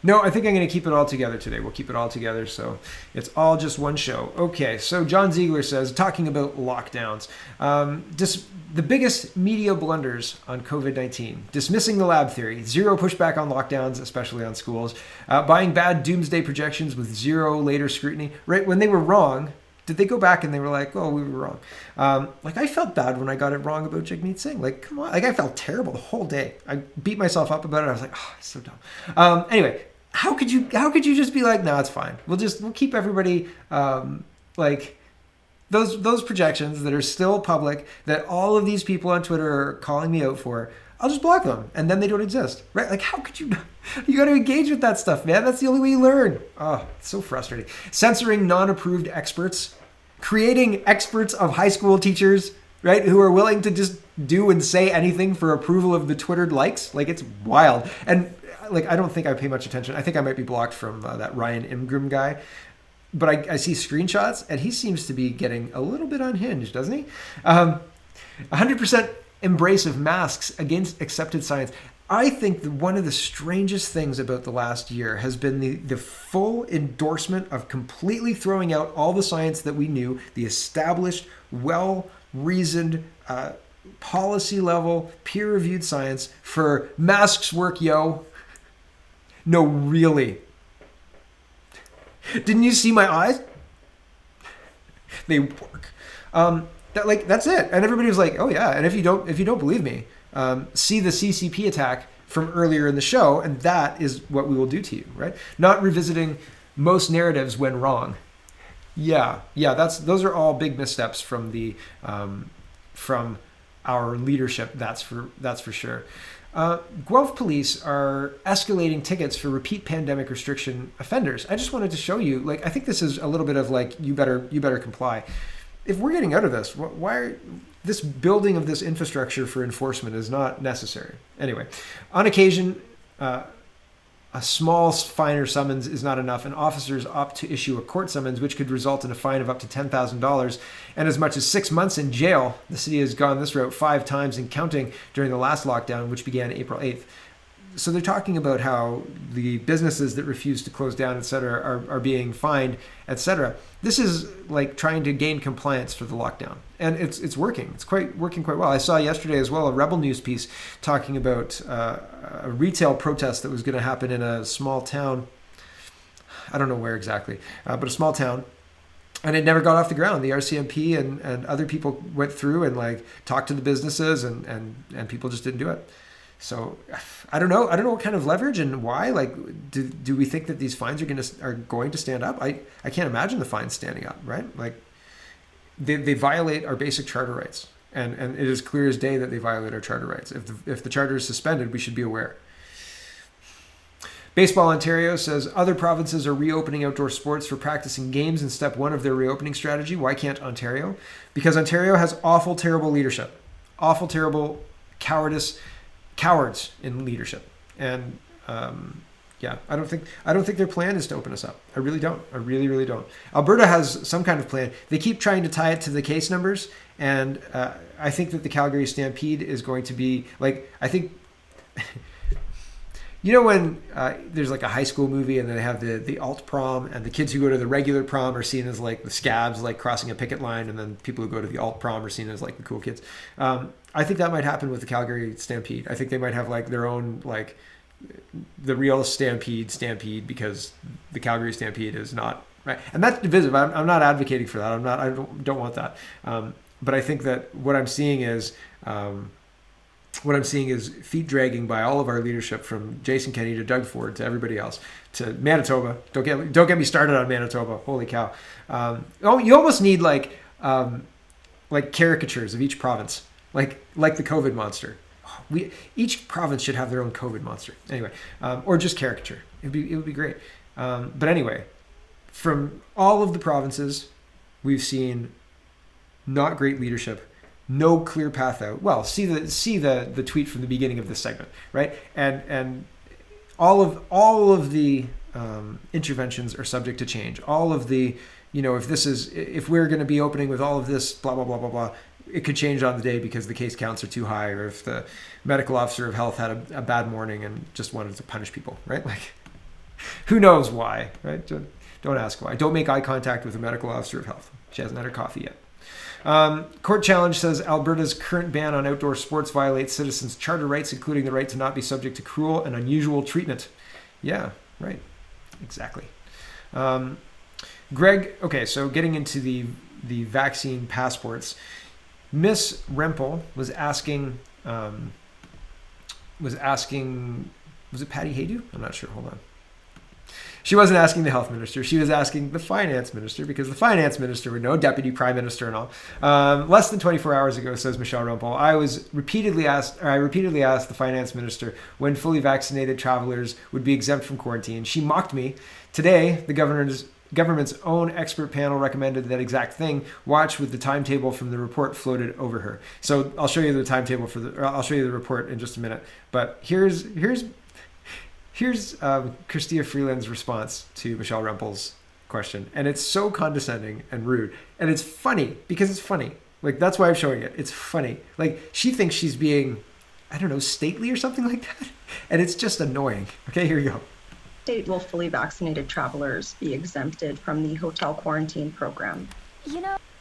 No, I think I'm going to keep it all together today. We'll keep it all together, so it's all just one show. Okay, so John Ziegler says, talking about lockdowns, the biggest media blunders on COVID-19, dismissing the lab theory, zero pushback on lockdowns, especially on schools, buying bad doomsday projections with zero later scrutiny. Right when they were wrong, did they go back and they were like, oh, we were wrong? Like, I felt bad when I got it wrong about Jagmeet Singh. Like, come on. Like, I felt terrible the whole day. I beat myself up about it. I was like, oh, it's so dumb. Anyway, how could you just be like, no, it's fine. We'll keep everybody like those projections that are still public that all of these people on Twitter are calling me out for. I'll just block them and then they don't exist, right? Like, how could you? You got to engage with that stuff, man. That's the only way you learn. Oh, it's so frustrating. Censoring non-approved experts, creating experts of high school teachers, right, who are willing to just do and say anything for approval of the Twittered likes. Like, it's wild. And like, I don't think I pay much attention. I think I might be blocked from that Ryan Imgrim guy. But I see screenshots, and he seems to be getting a little bit unhinged, doesn't he? 100% embrace of masks against accepted science. I think that one of the strangest things about the last year has been the full endorsement of completely throwing out all the science that we knew, the established, well-reasoned, policy-level, peer-reviewed science for masks work, yo. No, really. Didn't you see my eyes? They work. That's it. And everybody was like, oh yeah. And if you don't believe me, see the CCP attack from earlier in the show, and that is what we will do to you, right? Not revisiting most narratives when wrong. Yeah, those are all big missteps from the from our leadership. That's for sure. Guelph police are escalating tickets for repeat pandemic restriction offenders. I just wanted to show you, like, I think this is a little bit of like, you better comply. If we're getting out of this, why this building of this infrastructure for enforcement is not necessary. Anyway, on occasion, a small fine or summons is not enough, and officers opt to issue a court summons, which could result in a fine of up to $10,000 and as much as 6 months in jail. The city has gone this route 5 times and counting during the last lockdown, which began April 8th. So they're talking about how the businesses that refuse to close down, et cetera, are being fined, et cetera. This is like trying to gain compliance for the lockdown. And it's working. It's working quite well. I saw yesterday as well a Rebel News piece talking about a retail protest that was going to happen in a small town. I don't know where exactly, but a small town. And it never got off the ground. The RCMP and other people went through and like talked to the businesses and people just didn't do it. So I don't know what kind of leverage and why. Like, do we think that these fines are going to stand up? I can't imagine the fines standing up, right? Like they violate our basic charter rights, and it is clear as day that they violate our charter rights. If the charter is suspended, we should be aware. Baseball Ontario says other provinces are reopening outdoor sports for practicing games in step 1 of their reopening strategy. Why can't Ontario? Because Ontario has awful, terrible leadership, awful, terrible cowards in leadership, and I don't think their plan is to open us up. I really don't. I really don't. Alberta has some kind of plan. They keep trying to tie it to the case numbers, and I think that the Calgary Stampede is going to be like, I think you know when there's like a high school movie and then they have the alt prom, and the kids who go to the regular prom are seen as like the scabs, like crossing a picket line, and then people who go to the alt prom are seen as like the cool kids. I think that might happen with the Calgary Stampede. I think they might have like their own, like the real Stampede, because the Calgary Stampede is not right, and that's divisive. I'm not advocating for that. I don't want that. But I think that what I'm seeing is feet dragging by all of our leadership, from Jason Kenney to Doug Ford to everybody else, to Manitoba. Don't get me started on Manitoba. Holy cow! You almost need like caricatures of each province, like the COVID monster. Each province should have their own COVID monster. Anyway, or just caricature. It would be great. But anyway, from all of the provinces, we've seen not great leadership. No clear path out. Well, see the tweet from the beginning of this segment, right? And all of the interventions are subject to change. All of the, if we're going to be opening with all of this, blah blah blah blah blah, it could change on the day because the case counts are too high, or if the medical officer of health had a bad morning and just wanted to punish people, right? Like, who knows why, right? Don't ask why. Don't make eye contact with a medical officer of health. She hasn't had her coffee yet. Court challenge says Alberta's current ban on outdoor sports violates citizens' charter rights, including the right to not be subject to cruel and unusual treatment. Yeah, right. Exactly. Greg, okay, so getting into the vaccine passports, Miss Rempel was asking, was it Patty Haydu? I'm not sure. Hold on. She wasn't asking the health minister. She was asking the finance minister, because the finance minister would know, deputy prime minister and all. Less than 24 hours ago, says Michelle Rempel, I repeatedly asked the finance minister when fully vaccinated travelers would be exempt from quarantine. She mocked me. Today, the government's own expert panel recommended that exact thing. Watch with the timetable from the report floated over her. So I'll show you the timetable I'll show you the report in just a minute. But here's Chrystia Freeland's response to Michelle Rempel's question. And it's so condescending and rude. And it's funny, because it's funny. Like, that's why I'm showing it. It's funny. Like, she thinks she's being, I don't know, stately or something like that. And it's just annoying. Okay, here you go. State will fully vaccinated travelers be exempted from the hotel quarantine program?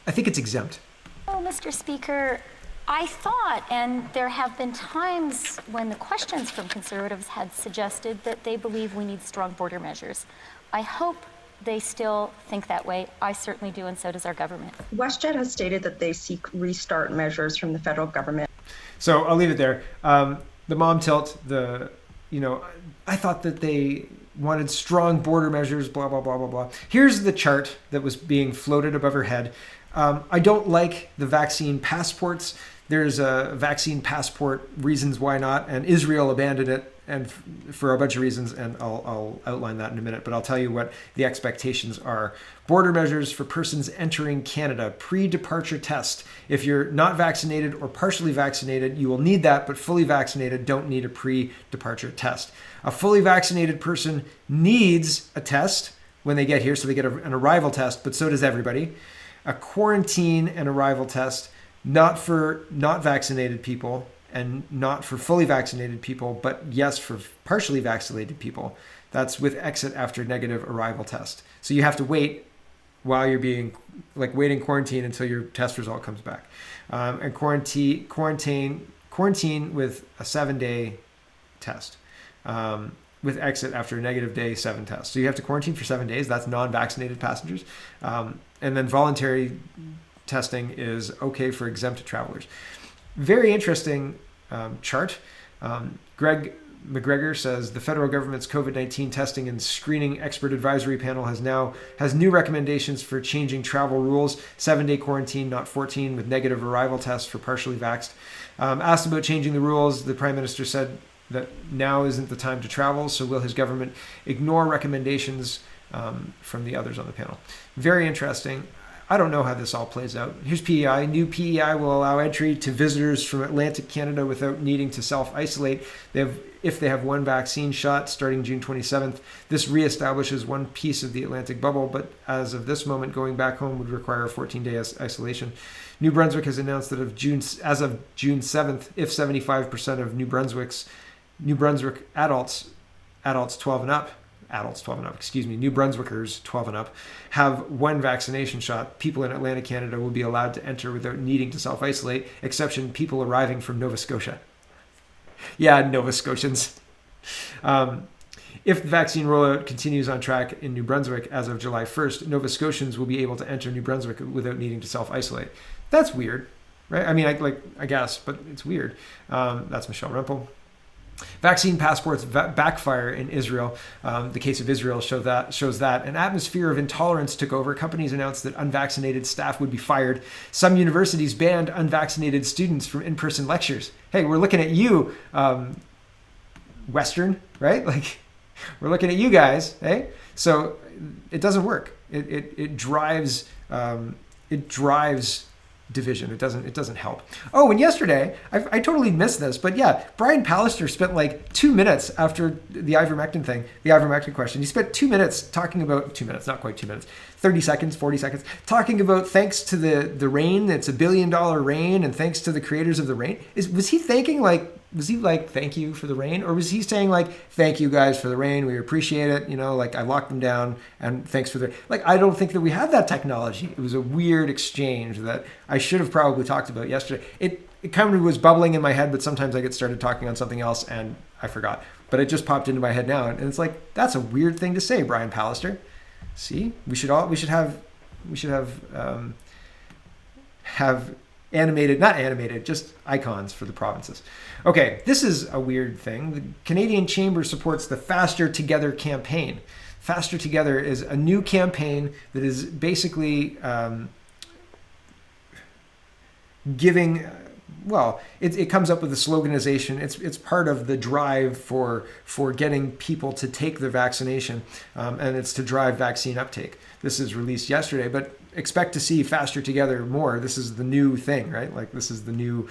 I think it's exempt. Mr. Speaker, I thought, and there have been times when the questions from Conservatives had suggested that they believe we need strong border measures. I hope they still think that way. I certainly do, and so does our government. WestJet has stated that they seek restart measures from the federal government. So I'll leave it there. The mom tilt, the I thought that they wanted strong border measures, blah, blah, blah, blah, blah. Here's the chart that was being floated above her head. I don't like the vaccine passports. There's a vaccine passport reasons why not, and Israel abandoned it, and for a bunch of reasons, and I'll outline that in a minute, but I'll tell you what the expectations are. Border measures for persons entering Canada, pre-departure test. If you're not vaccinated or partially vaccinated, you will need that, but fully vaccinated don't need a pre-departure test. A fully vaccinated person needs a test when they get here, so they get an arrival test, but so does everybody. A quarantine and arrival test, not for not vaccinated people and not for fully vaccinated people, but yes, for partially vaccinated people. That's with exit after negative arrival test. So you have to wait while you're being wait in quarantine until your test result comes back. And quarantine with a 7-day test. With exit after a negative day 7 test. So you have to quarantine for 7 days. That's non-vaccinated passengers. And then voluntary testing is okay for exempt travelers. Very interesting chart. Greg McGregor says the federal government's COVID-19 testing and screening expert advisory panel has new recommendations for changing travel rules. 7-day quarantine, not 14, with negative arrival tests for partially vaxxed. Asked about changing the rules, the Prime Minister said that now isn't the time to travel, so will his government ignore recommendations from the others on the panel? Very interesting. I don't know how this all plays out. Here's PEI. New PEI will allow entry to visitors from Atlantic Canada without needing to self-isolate if they have one vaccine shot starting June 27th. This reestablishes one piece of the Atlantic bubble, but as of this moment, going back home would require a 14-day isolation. New Brunswick has announced that as of June 7th, if 75% of New Brunswick adults 12 and up, New Brunswickers 12 and up, have one vaccination shot, people in Atlantic Canada will be allowed to enter without needing to self-isolate, exception people arriving from Nova Scotia. Yeah, Nova Scotians. If the vaccine rollout continues on track in New Brunswick as of July 1st, Nova Scotians will be able to enter New Brunswick without needing to self-isolate. That's weird, right? I mean, I guess, but it's weird. That's Michelle Rempel. Vaccine passports backfire in Israel. The case of Israel shows that an atmosphere of intolerance took over. Companies announced that unvaccinated staff would be fired. Some universities banned unvaccinated students from in-person lectures. Hey, we're looking at you, Western, right? We're looking at you guys, hey? So it doesn't work. It drives division. It doesn't help. Oh, and yesterday, I totally missed this, but yeah, Brian Pallister spent 2 minutes after the ivermectin question. He spent 2 minutes talking about, 2 minutes, not quite 2 minutes, 30 seconds, 40 seconds, talking about thanks to the rain, it's $1 billion rain, and thanks to the creators of the rain. Was he thanking thank you for the rain? Or was he saying thank you guys for the rain, we appreciate it, I locked them down and thanks for the, I don't think that we have that technology. It was a weird exchange that I should have probably talked about yesterday. It kind of was bubbling in my head, but sometimes I get started talking on something else and I forgot. But it just popped into my head now. And it's that's a weird thing to say, Brian Pallister. See, we should have animated, not animated, just icons for the provinces. Okay, this is a weird thing. The Canadian Chamber supports the Faster Together campaign. Faster Together is a new campaign that is basically giving, it comes up with a sloganization. It's part of the drive for getting people to take the vaccination, and it's to drive vaccine uptake. This is released yesterday, but expect to see Faster Together more. This is the new thing, right? This is the new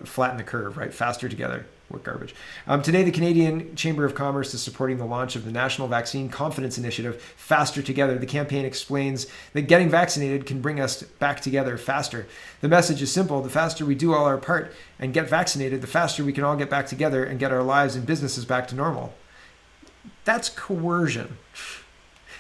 flatten the curve, right? Faster Together. What garbage. Today, the Canadian Chamber of Commerce is supporting the launch of the National Vaccine Confidence Initiative, Faster Together. The campaign explains that getting vaccinated can bring us back together faster. The message is simple. The faster we do all our part and get vaccinated, the faster we can all get back together and get our lives and businesses back to normal. That's coercion.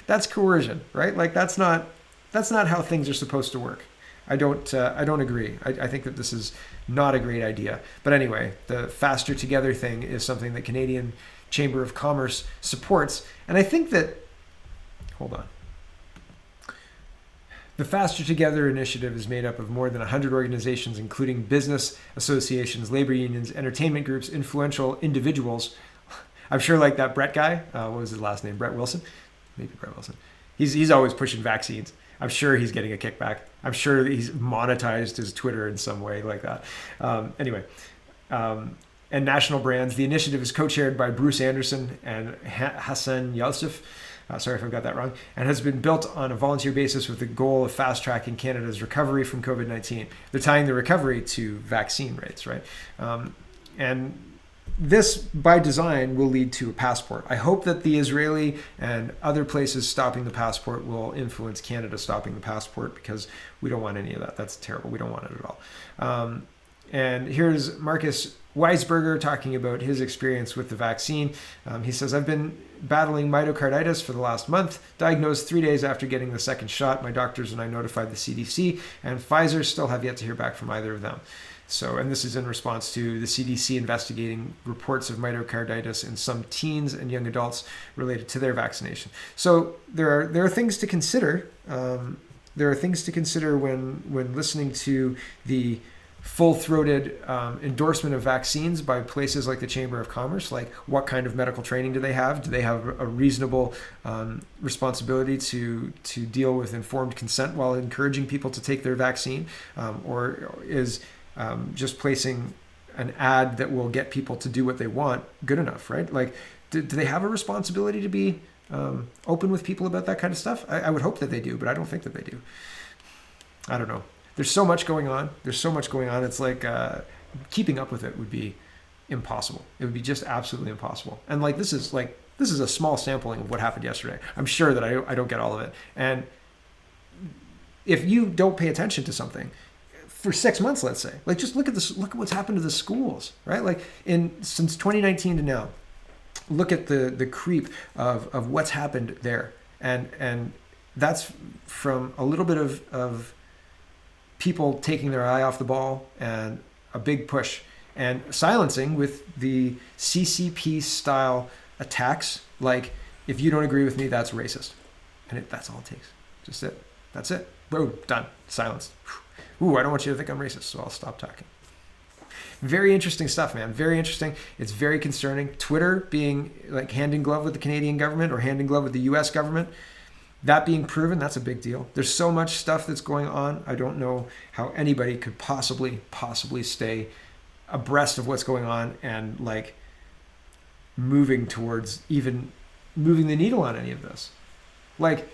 That's coercion, right? That's not how things are supposed to work. I don't agree. I think that this is not a great idea. But anyway, the Faster Together thing is something that Canadian Chamber of Commerce supports. And I think that, hold on. The Faster Together initiative is made up of more than 100 organizations, including business associations, labor unions, entertainment groups, influential individuals. I'm sure like that Brett guy, what was his last name? Brett Wilson? Maybe Brett Wilson. He's always pushing vaccines. I'm sure he's getting a kickback. I'm sure he's monetized his Twitter in some way like that. And national brands. The initiative is co-chaired by Bruce Anderson and Hassan Youssef. Sorry if I've got that wrong. And has been built on a volunteer basis with the goal of fast-tracking Canada's recovery from COVID-19. They're tying the recovery to vaccine rates, right? And this, by design, will lead to a passport. I hope that the Israeli and other places stopping the passport will influence Canada stopping the passport, because we don't want any of that. That's terrible. We don't want it at all. And here's Marcus Weisberger talking about his experience with the vaccine. He says, I've been battling myocarditis for the last month, diagnosed 3 days after getting the second shot. My doctors and I notified the CDC, and Pfizer still have yet to hear back from either of them. So, and this is in response to the CDC investigating reports of myocarditis in some teens and young adults related to their vaccination. So there are things to consider. There are things to consider when listening to the full-throated endorsement of vaccines by places like the Chamber of Commerce. Like, what kind of medical training do they have? Do they have a reasonable responsibility to deal with informed consent while encouraging people to take their vaccine? Or is just placing an ad that will get people to do what they want good enough, right? Like, do they have a responsibility to be open with people about that kind of stuff? I would hope that they do, but I don't think that they do. I don't know. There's so much going on. It's like keeping up with it would be impossible. It would be just absolutely impossible. And like this is a small sampling of what happened yesterday. I'm sure that I don't get all of it. And if you don't pay attention to something for 6 months, let's say, like, just look at this. Look at what's happened to the schools, right? Like since 2019 to now, look at the creep of what's happened there. And that's from a little bit of people taking their eye off the ball and a big push and silencing with the CCP style attacks. Like, if you don't agree with me, that's racist. And that's all it takes. Just it. That's it. Boom. Done. Silenced. Ooh, I don't want you to think I'm racist, so I'll stop talking. Very interesting stuff, man. Very interesting. It's very concerning. Twitter being like hand in glove with the Canadian government or hand in glove with the US government. That being proven, that's a big deal. There's so much stuff that's going on. I don't know how anybody could possibly stay abreast of what's going on and like moving towards even moving the needle on any of this. Like,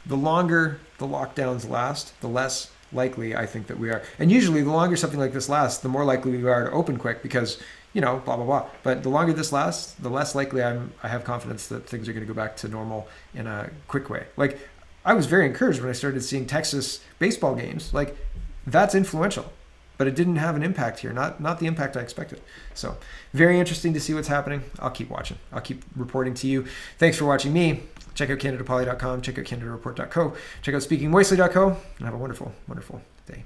the longer the lockdowns last, the less likely I think that we are. And usually the longer something like this lasts, the more likely we are to open quick, because, you know, blah, blah, blah. But the longer this lasts, the less likely I have confidence that things are going to go back to normal in a quick way. Like, I was very encouraged when I started seeing Texas baseball games. Like, that's influential, but it didn't have an impact here, not the impact I expected. So very interesting to see what's happening. I'll keep watching. I'll keep reporting to you. Thanks for watching me. Check out CanadaPoly.com. Check out CanadaReport.co. Check out SpeakingMoistly.co. And have a wonderful, wonderful day.